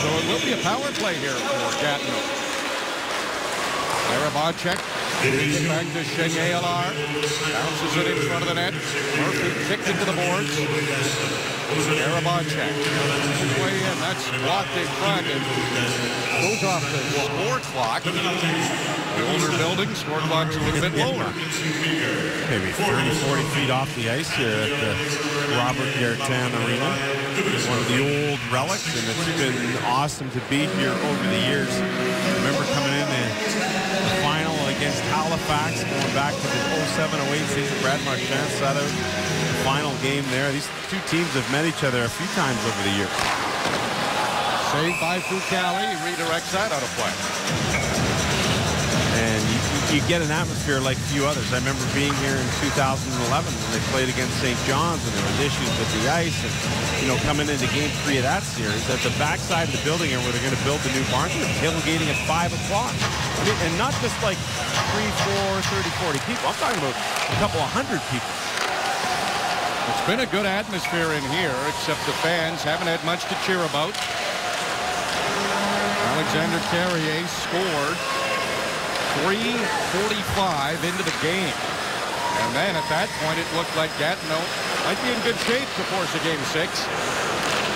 So it will be a power play here for Gatineau. Karabacek. Back to Chenier Allard. Bounces it in front of the net. Murphy kicked into the boards. Karabacek. Way in. That's blocked in front and goes off the score clock. The older building, score clock's a little bit lower. Maybe 30, 40 feet off the ice here at the Robert Gartin Arena. One of the old relics, and it's been awesome to be here over the years. I remember coming in the final against Halifax, going back to the 07-08 season. Brad Marchand sat out the final game there. These two teams have met each other a few times over the years. Saved by Fucali. He redirects that out of play. And you get an atmosphere like few others. I remember being here in 2011 when they played against St. John's, and there was issues with the ice. And, coming into Game 3 of that series, at the backside of the building here where they're going to build the new barn, they're tailgating at 5 o'clock. I mean, and not just like 3, 4, 30, 40 people. I'm talking about a couple of hundred people. It's been a good atmosphere in here, except the fans haven't had much to cheer about. Alexander Carrier scored 3:45 into the game. And then at that point, it looked like Gatineau might be in good shape to force a game 6.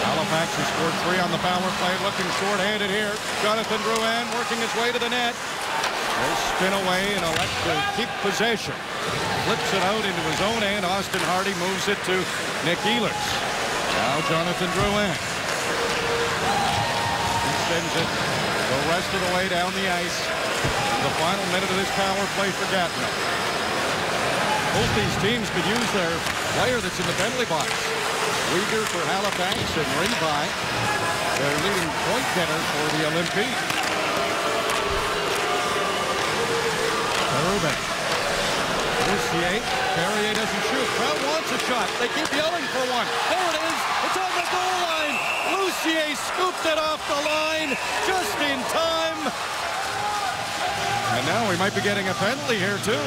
Halifax has scored 3 on the power play, looking short-handed here. Jonathan Drouin working his way to the net. He'll spin away and elect to keep possession. Flips it out into his own end. Austin Hardy moves it to Nick Ehlers. Now Jonathan Drouin. He sends it the rest of the way down the ice. The final minute of this power play for Gatineau. Both these teams could use their player that's in the penalty box. Uyghur for Halifax and Revi, their leading point getter for the Olympiques. Rubin. Lucier. Carrier doesn't shoot. Crowd wants a shot. They keep yelling for one. There it is. It's on the goal line. Lucier scooped it off the line just in time. And now we might be getting a penalty here, too.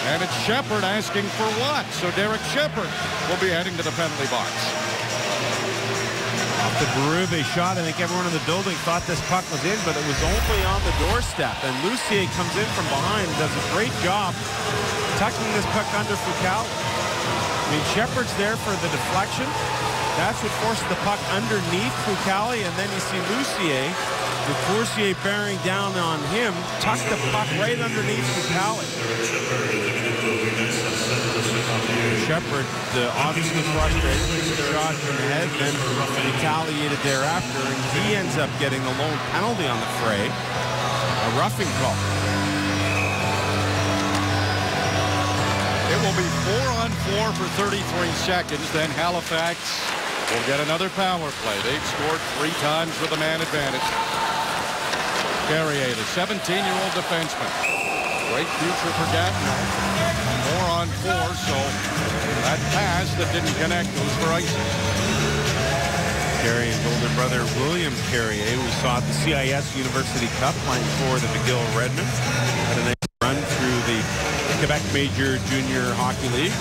And it's Shepard asking for what? So Derek Shepard will be heading to the penalty box. Off the Berube shot, I think everyone in the building thought this puck was in, but it was only on the doorstep. And Lucier comes in from behind and does a great job tucking this puck under Foucault. I mean, Shepard's there for the deflection. That's what forces the puck underneath Foucault, and then you see Lucier, with Forcier bearing down on him, tuck the puck right underneath Foucault. Shepard obviously frustrated with the shot in the head, then retaliated thereafter, and he ends up getting the lone penalty on the fray, a roughing call. It will be 4-on-4 for 33 seconds, then Halifax will get another power play. They've scored 3 times with a man advantage. Carrier, the 17-year-old defenseman. Great future for Gatineau. 4-on-4, so that pass that didn't connect goes for icing. Carrier's older brother, William Carrier, we saw at the CIS University Cup playing for the McGill Redmen. Had a nice run through the Quebec Major Junior Hockey League.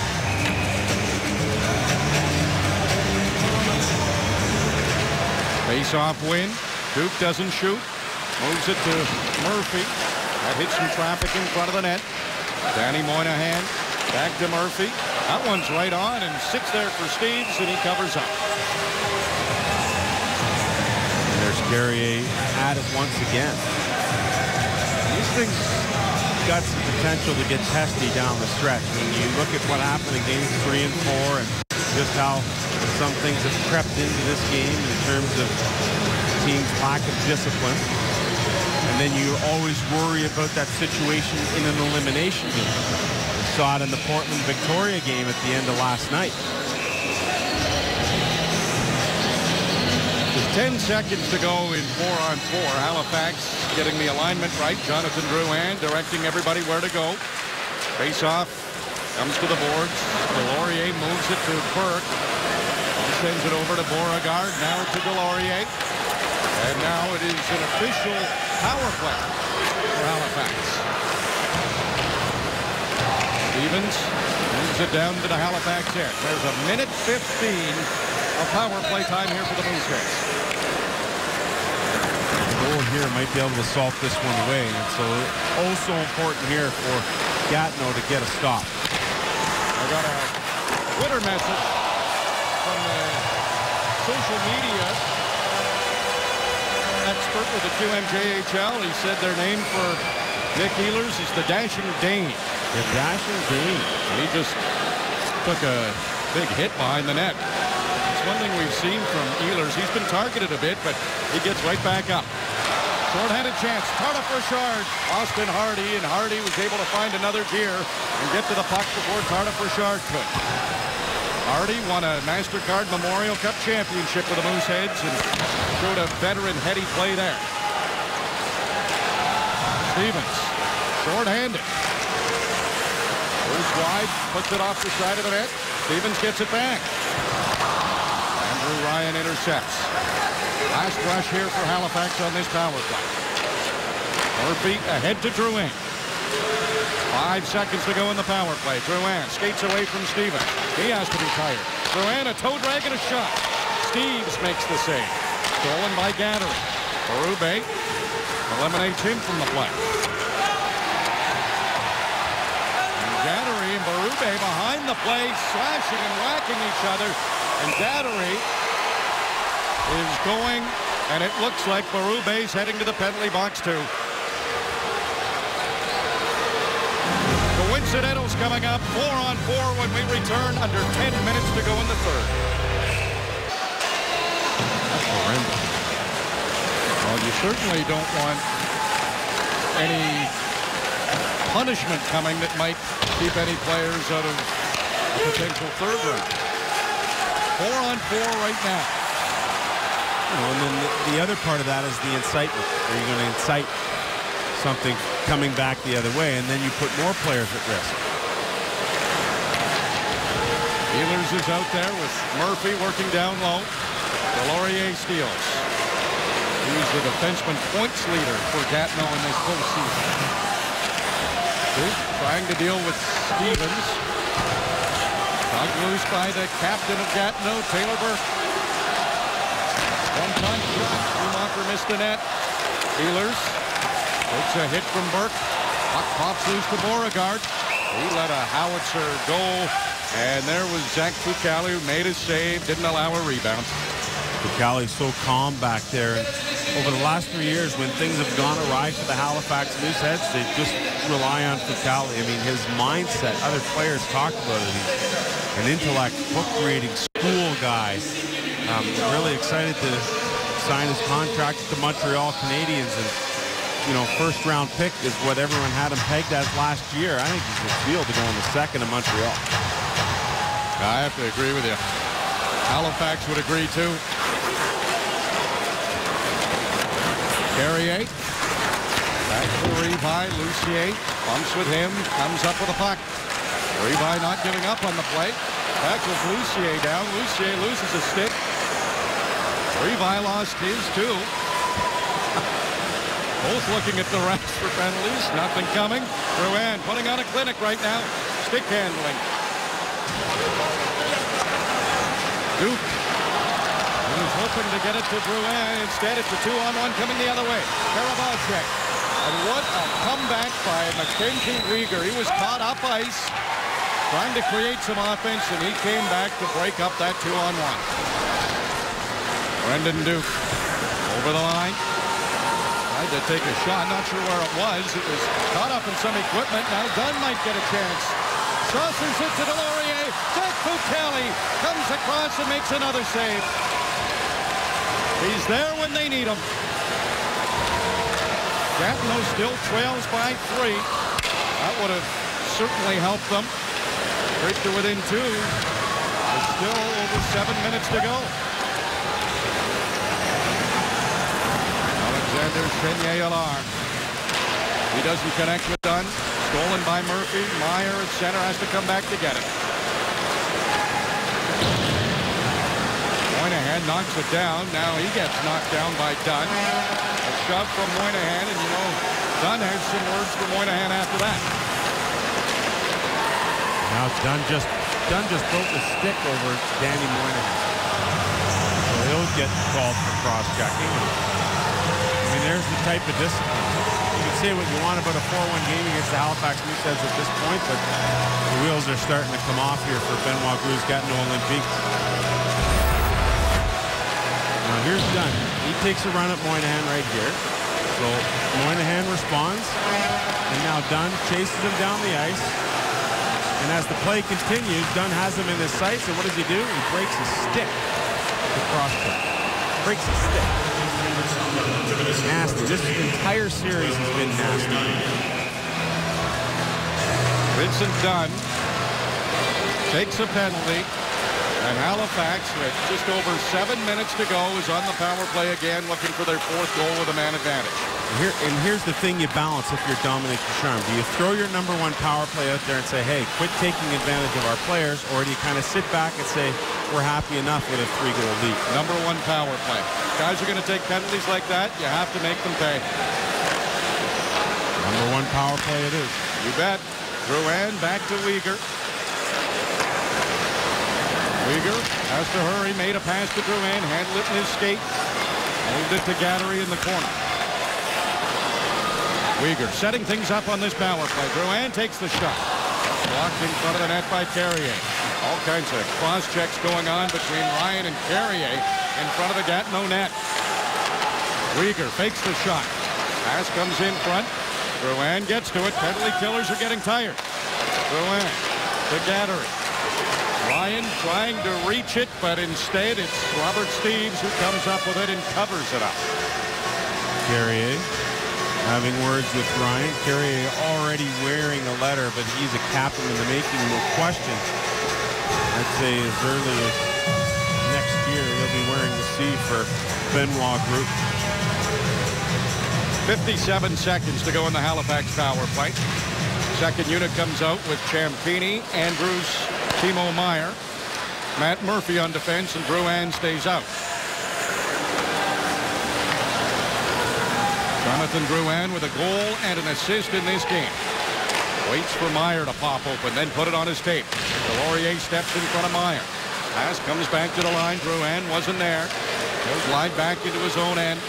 Face-off win. Duke doesn't shoot. Moves it to Murphy. That hits some traffic in front of the net. Danny Moynihan back to Murphy. That one's right on and sits there for Steves, and he covers up. And there's Carrier at it once again. These things got some potential to get testy down the stretch. When you look at what happened in games 3 and 4 and just how some things have crept into this game in terms of teams' lack of discipline. And then you always worry about that situation in an elimination game. We saw it in the Portland-Victoria game at the end of last night. With 10 seconds to go in 4-on-4, Halifax getting the alignment right. Jonathan Drouin directing everybody where to go. Face-off comes to the boards. Delorier moves it to Burke. He sends it over to Beauregard. Now to Delorier. And now it is an official power play for Halifax. Stevens moves it down to the Halifax end. There's a minute 15 of power play time here for the Mooseheads. The goal here might be able to salt this one away. And so also important here for Gatineau to get a stop. I got a Twitter message from the social media expert with the QMJHL. He said their name for Nick Ehlers is the Dashing Dane. The Dashing Dane. He just took a big hit behind the net. It's one thing we've seen from Ehlers. He's been targeted a bit, but he gets right back up. Short-handed chance. Tardif Richard. Austin Hardy, and Hardy was able to find another gear and get to the puck before Tardif Richard could. Hardy won a MasterCard Memorial Cup championship with the Mooseheads and showed a veteran heady play there. Stevens, short-handed. Goes wide, puts it off the side of the net. Stevens gets it back. Andrew Ryan intercepts. Last rush here for Halifax on this power play. Murphy ahead to Drouin. 5 seconds to go in the power play. Drouin skates away from Stevens. He has to be tired. Drouin, a toe drag and a shot. Steves makes the save. Stolen by Gattery. Berube eliminates him from the play. And Gattery and Berube behind the play, slashing and whacking each other. And Gattery is going, and it looks like Berube's heading to the penalty box too. Coincidentals coming up, 4-on-4 when we return, under 10 minutes to go in the third. That's horrendous. Well, you certainly don't want any punishment coming that might keep any players out of a potential third round. 4-on-4 right now. You know, and then the other part of that is the incitement. Are you going to incite something coming back the other way, and then you put more players at risk? Ehlers is out there with Murphy working down low. Delorier steals. He's the defenseman points leader for Gatineau in this postseason. Duke trying to deal with Stevens. Dug loose by the captain of Gatineau, Taylor Burke. One-time shot. Schumacher missed the net. Ehlers takes a hit from Burke. Puck pops loose to Beauregard. He let a howitzer go. And there was Zach Fucale, who made his save, didn't allow a rebound. Fucale's so calm back there. And over the last 3 years, when things have gone awry for the Halifax Mooseheads, they just rely on Fucale. I mean, his mindset, other players talk about it. He's an intellect, book-reading, school guy. Really excited to sign his contract with the Montreal Canadiens. And, you know, first-round pick is what everyone had him pegged as last year. I think he's a field to go in the second in Montreal. I have to agree with you. Halifax would agree, too. Carrier. Back to Levi. Lucier bumps with him. Comes up with a puck. Levi not giving up on the play. Back with Lucier down. Lucier loses a stick. Levi lost his, too. Both looking at the refs for penalties. Nothing coming. Drouin putting on a clinic right now. Stick handling. Duke. He was hoping to get it to Drouin. Instead, it's a 2-on-1 coming the other way. Karabacek. And what a comeback by Mackenzie Weegar. He was caught up ice, trying to create some offense, and he came back to break up that 2-on-1. Brendan Duke over the line. Tried to take a shot. Not sure where it was. It was caught up in some equipment. Now Dunn might get a chance. Saucers it to Delorier. Zach Fucale comes across and makes another save. He's there when they need him. Gatineau still trails by 3. That would have certainly helped them. Break to within 2. There's still over 7 minutes to go. Alexander Chenier-Allard. He doesn't connect with Dunn. Stolen by Murphy. Meyer at center has to come back to get it. Moynihan knocks it down. Now he gets knocked down by Dunn. A shove from Moynihan, and you know Dunn has some words for Moynihan after that. Now Dunn just broke the stick over Danny Moynihan. So he'll get called for cross-checking. I mean, there's the type of discipline. You can say what you want about a 4-1 game against the Halifax Mooseheads at this point, but the wheels are starting to come off here for Benoit Grou's Gatineau Olympiques. Now here's Dunn. He takes a run at Moynihan right here. So Moynihan responds, and now Dunn chases him down the ice. And as the play continues, Dunn has him in his sights, and what does he do? He breaks his stick to cross-check. Breaks his stick. Nasty. This entire series has been nasty. Vincent Dunn takes a penalty, and Halifax, with just over 7 minutes to go, is on the power play again, looking for their 4th goal with a man advantage. Here's the thing you balance if you're Dominic Ducharme. Do you throw your #1 power play out there and say, hey, quit taking advantage of our players, or do you kind of sit back and say, we're happy enough with a 3-goal lead? #1 power play. Guys are going to take penalties like that. You have to make them pay. #1 power play it is. You bet. Drouin back to Weegar. Weegar has to hurry. Made a pass to Drouin. Handled it in his skate. Moved it to Gattery in the corner. Weegar setting things up on this power play. Drouin takes the shot. Blocked in front of the net by Carrier. All kinds of cross checks going on between Ryan and Carrier in front of the Gatineau net. Weegar fakes the shot. Pass comes in front. Drouin gets to it. Penalty killers are getting tired. Drouin to Gattery. Ryan trying to reach it, but instead it's Robert Steeves who comes up with it and covers it up. Carrier having words with Ryan. Carrier already wearing a letter, but he's a captain in the making, no question. I'd say as early as next year he'll be wearing the C for Benoit Group. 57 seconds to go in the Halifax power play. Second unit comes out with Ciampini, Andrews, Timo Meier, Matt Murphy on defense, and Drouin stays out. Jonathan Drouin with a goal and an assist in this game. Waits for Meier to pop open, then put it on his tape. Delorier steps in front of Meier. Pass comes back to the line. Drouin wasn't there. He'll glide back into his own end.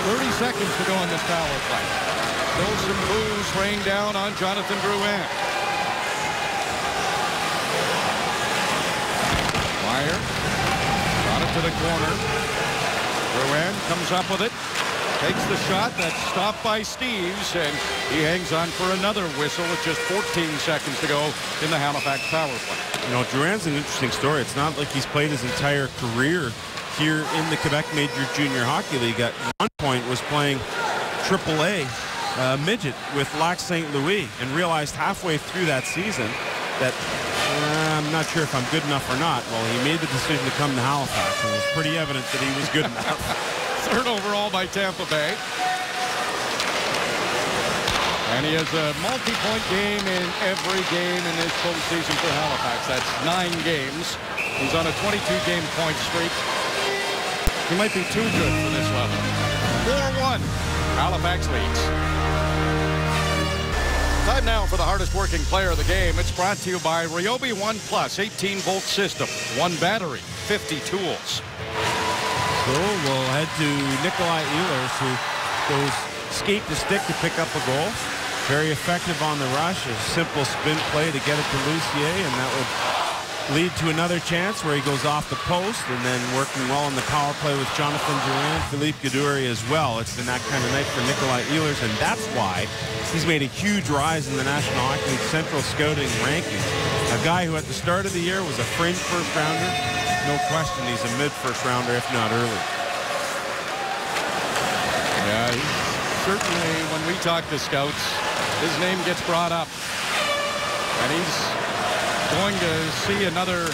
30 seconds to go in this power play. Still some boos rain down on Jonathan Drouin. Meier got it to the corner. Drouin comes up with it. Takes the shot. That's stopped by Steeves, and he hangs on for another whistle with just 14 seconds to go in the Halifax power play. You know, Drouin's an interesting story. It's not like he's played his entire career here in the Quebec Major Junior Hockey League. At one point was playing AAA midget with Lac St. Louis, and realized halfway through that season that I'm not sure if I'm good enough or not. Well, he made the decision to come to Halifax, and it was pretty evident that he was good enough. Third overall by Tampa Bay. And he has a multi-point game in every game in this postseason for Halifax. That's 9 games. He's on a 22-game point streak. He might be too good for this level. 4-1. Halifax leads. Time now for the hardest working player of the game. It's brought to you by Ryobi One Plus 18-volt system. 1 battery, 50 tools. So we'll head to Nikolai Ehlers, who goes skate to stick to pick up a goal. Very effective on the rush. A simple spin play to get it to Lucier, and that would lead to another chance where he goes off the post, and then working well on the power play with Jonathan Drouin, Philippe Gauduri as well. It's been that kind of night for Nikolai Ehlers, and that's why he's made a huge rise in the National Hockey League Central Scouting rankings. A guy who at the start of the year was a fringe first rounder. No question he's a mid-first rounder, if not early. Yeah, certainly when we talk to scouts, his name gets brought up. And he's going to see another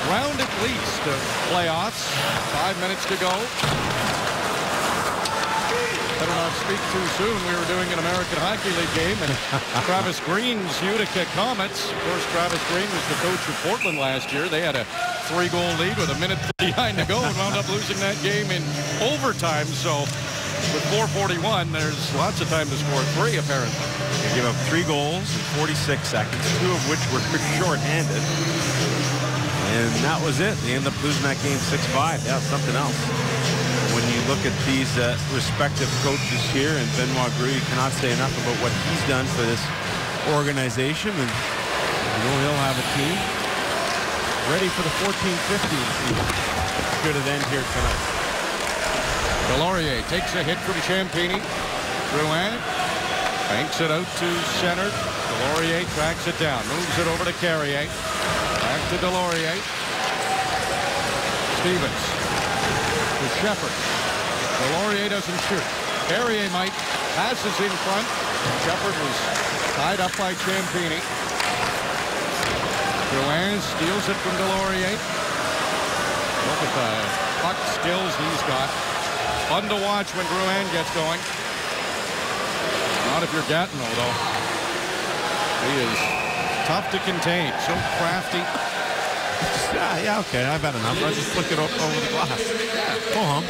round at least of playoffs. 5 minutes to go. Better not speak too soon. We were doing an American Hockey League game, and Travis Green's Utica Comets. Of course, Travis Green was the coach of Portland last year. They had a 3-goal lead with 1:39 to go and wound up losing that game in overtime. So with 4:41, there's lots of time to score 3, apparently. They gave up 3 goals in 46 seconds, 2 of which were short-handed. And that was it. They ended up losing that game 6-5. Yeah, something else. When you look at these respective coaches here, and Benoit Gru, you cannot say enough about what he's done for this organization. And you know, he'll have a team ready for the 14-15 season. Should it end here tonight. Delorier takes a hit from Ciampini. Drouin banks it out to center. Delorier tracks it down. Moves it over to Carrier. Back to Delorier. Stevens to Shepard. Delorier doesn't shoot. Carrier might. Passes in front. Shepard was tied up by Ciampini. Drouin steals it from Delorier. Look at the puck skills he's got. Fun to watch when Drouin gets going. Not if you're Gatineau, though. He is tough to contain. So crafty. Yeah, okay. I've had enough. I'll just flick it over the glass. Go home.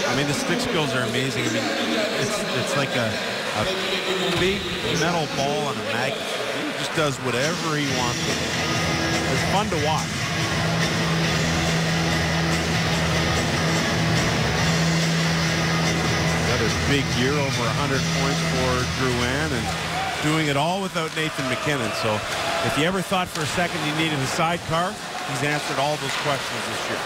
I I mean, the stick skills are amazing. I mean, it's like a big metal ball on a magnet. He just does whatever he wants. It's fun to watch. Another big year, over 100 points for Drouin, and doing it all without Nathan MacKinnon. So if you ever thought for a second you needed a sidecar, he's answered all those questions this year.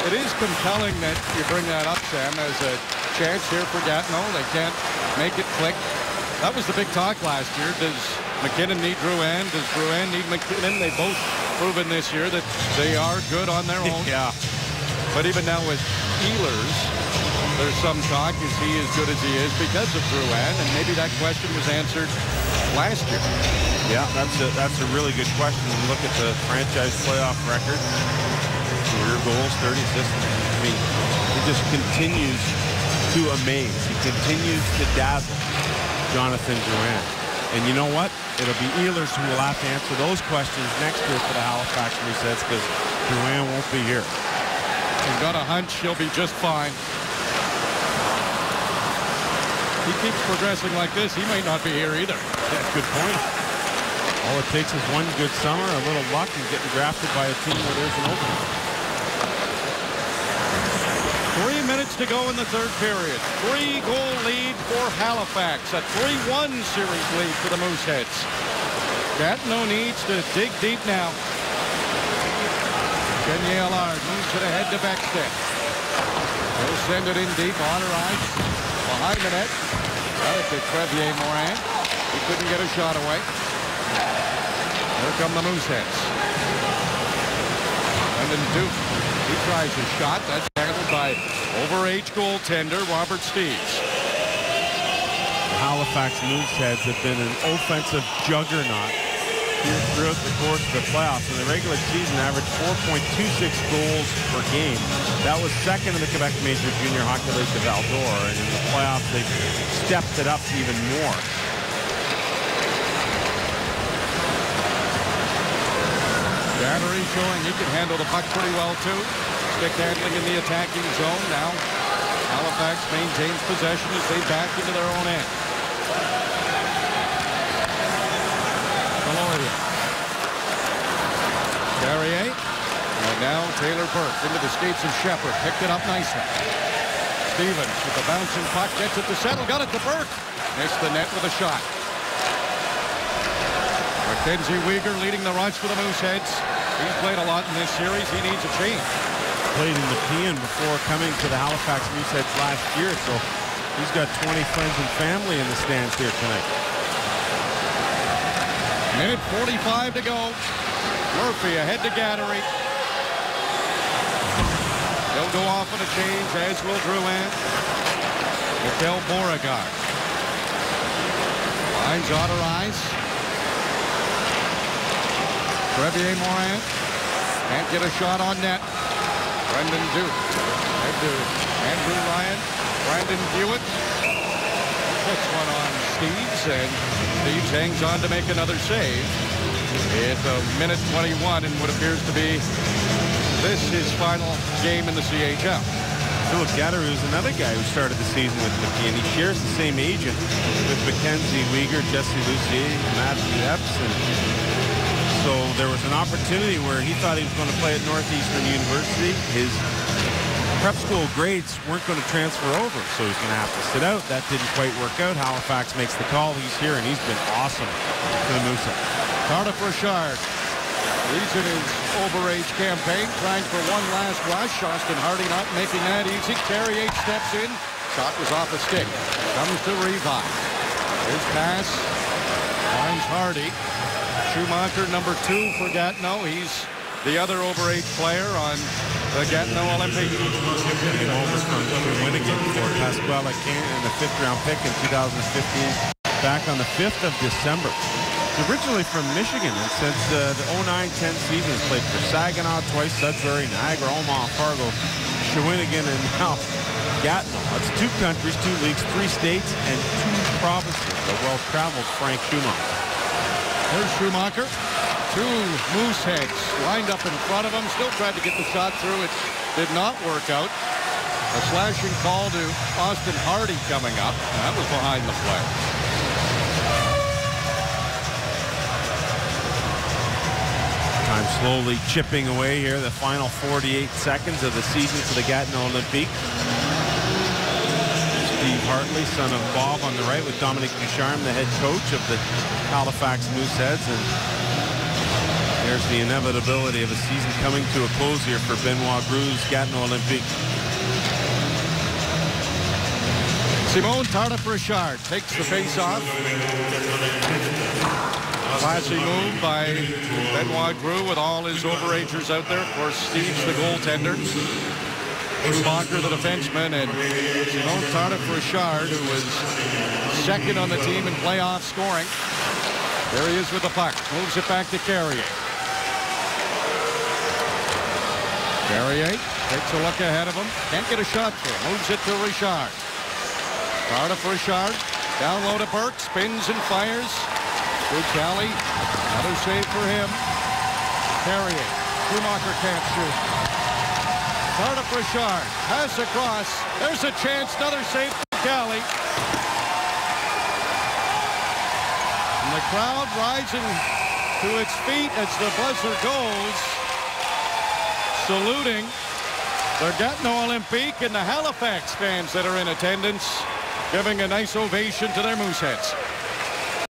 It is compelling that you bring that up, Sam, as a chance here for Gatineau. They can't make it click. That was the big talk last year. Does MacKinnon need Drouin? Does Drouin need MacKinnon? They've both proven this year that they are good on their own. Yeah. But even now with Ehlers, there's some talk, is he as good as he is because of Drouin? And maybe that question was answered last year. Yeah, that's a really good question. When you look at the franchise playoff record, career goals, 30 assists. I mean, he just continues to amaze. He continues to dazzle Jonathan Drouin. And you know what? It'll be Ehlers who will have to answer those questions next year for the Halifax Mooseheads, because Drouin won't be here. He's got a hunch he'll be just fine. He keeps progressing like this, he might not be here either. Yeah, good point. All it takes is one good summer, a little luck, and getting drafted by a team where there's an opening. 3 minutes to go in the third period. 3-goal lead for Halifax. A 3-1 series lead for the Mooseheads. Gatineau needs to dig deep now. Kenya Allard moves it ahead to Beckstead. He'll send it in deep on her eyes. Behind the net. Got it to Crevier Morin. He couldn't get a shot away. Here come the Mooseheads. Brendan Duke. He tries his shot. That's handled by overage goaltender Robert Steeves. The Halifax Mooseheads have been an offensive juggernaut here throughout the course of the playoffs. In the regular season, averaged 4.26 goals per game. That was second in the Quebec Major Junior Hockey League to Val-d'Or, and in the playoffs, they've stepped it up even more. Battery showing he can handle the puck pretty well, too. Stick handling in the attacking zone. Now, Halifax maintains possession as they back into their own end. Deloria. Carrier. And now Taylor Burke into the skates of Shepard. Picked it up nicely. Stevens with the bouncing puck. Gets it to settle. Got it to Burke. Missed the net with a shot. Mackenzie Weegar leading the rush for the Mooseheads. He's played a lot in this series. He needs a change. Played in the Nepean before coming to the Halifax Mooseheads last year, so he's got 20 friends and family in the stands here tonight. Minute 45 to go. Murphy ahead to Gattery. He'll go off on a change, as will Drouin. Mikel Beauregard. Lines on her eyes. Crevier Morin can't get a shot on net. Brendan Duke. Head to Andrew Ryan. Brandon Hewitt puts one on Steeves, and Steeves hangs on to make another save. It's a minute 21 in what appears to be his final game in the CHL. Philip Gattery is another guy who started the season with Nepean. He shares the same agent with Mackenzie Weegar, Jesse Lucier, Matthew Epps, and so there was an opportunity where he thought he was going to play at Northeastern University. His prep school grades weren't going to transfer over, so he's going to have to sit out. That didn't quite work out. Halifax makes the call. He's here, and he's been awesome for the Mooseheads. Cardiff Richard leads in his overage campaign, trying for one last rush. Austin Hardy not making that easy. Carrier steps in. Shot was off a stick. Comes to Revi. His pass finds Hardy. Schumacher, number 2 for Gatineau. He's the other overage player on the Gatineau Olympiques. Came over from Shawinigan for Pasquale King in the 5th-round pick in 2015, back on the 5th of December. He's originally from Michigan, and since the 09-10 season, has played for Saginaw twice, Sudbury, Niagara, Omaha, Fargo, Shawinigan, and now Gatineau. That's 2 countries, 2 leagues, 3 states, and 2 provinces. The well-traveled Frank Schumacher. There's Schumacher. 2 Mooseheads lined up in front of him. Still tried to get the shot through. It did not work out. A slashing call to Austin Hardy coming up. That was behind the play. Time slowly chipping away here. The final 48 seconds of the season for the Gatineau Olympiques. Steve Hartley, son of Bob, on the right with Dominic Ducharme, the head coach of the Halifax Mooseheads. And there's the inevitability of a season coming to a close here for Benoit Gru's Gatineau Olympiques. Simon Tardif-Richard takes the face off. Classy move by Benoit Gru with all his overagers out there. Of course, Steve's the goaltender. Schumacher, the defenseman, and Simon Tardif-Richard, who was second on the team in playoff scoring. There he is with the puck. Moves it back to Carrier. Carrier takes a look ahead of him. Can't get a shot through. Moves it to Richard. Tardif-Richard. Down low to Burke. Spins and fires. Good Cali. Another save for him. Carrier. Schumacher can't shoot. Tardif-Richard. Pass across. There's a chance. Another save for Cali. And the crowd rising to its feet as the buzzer goes. Saluting the Gatineau Olympiques and the Halifax fans that are in attendance, giving a nice ovation to their Mooseheads.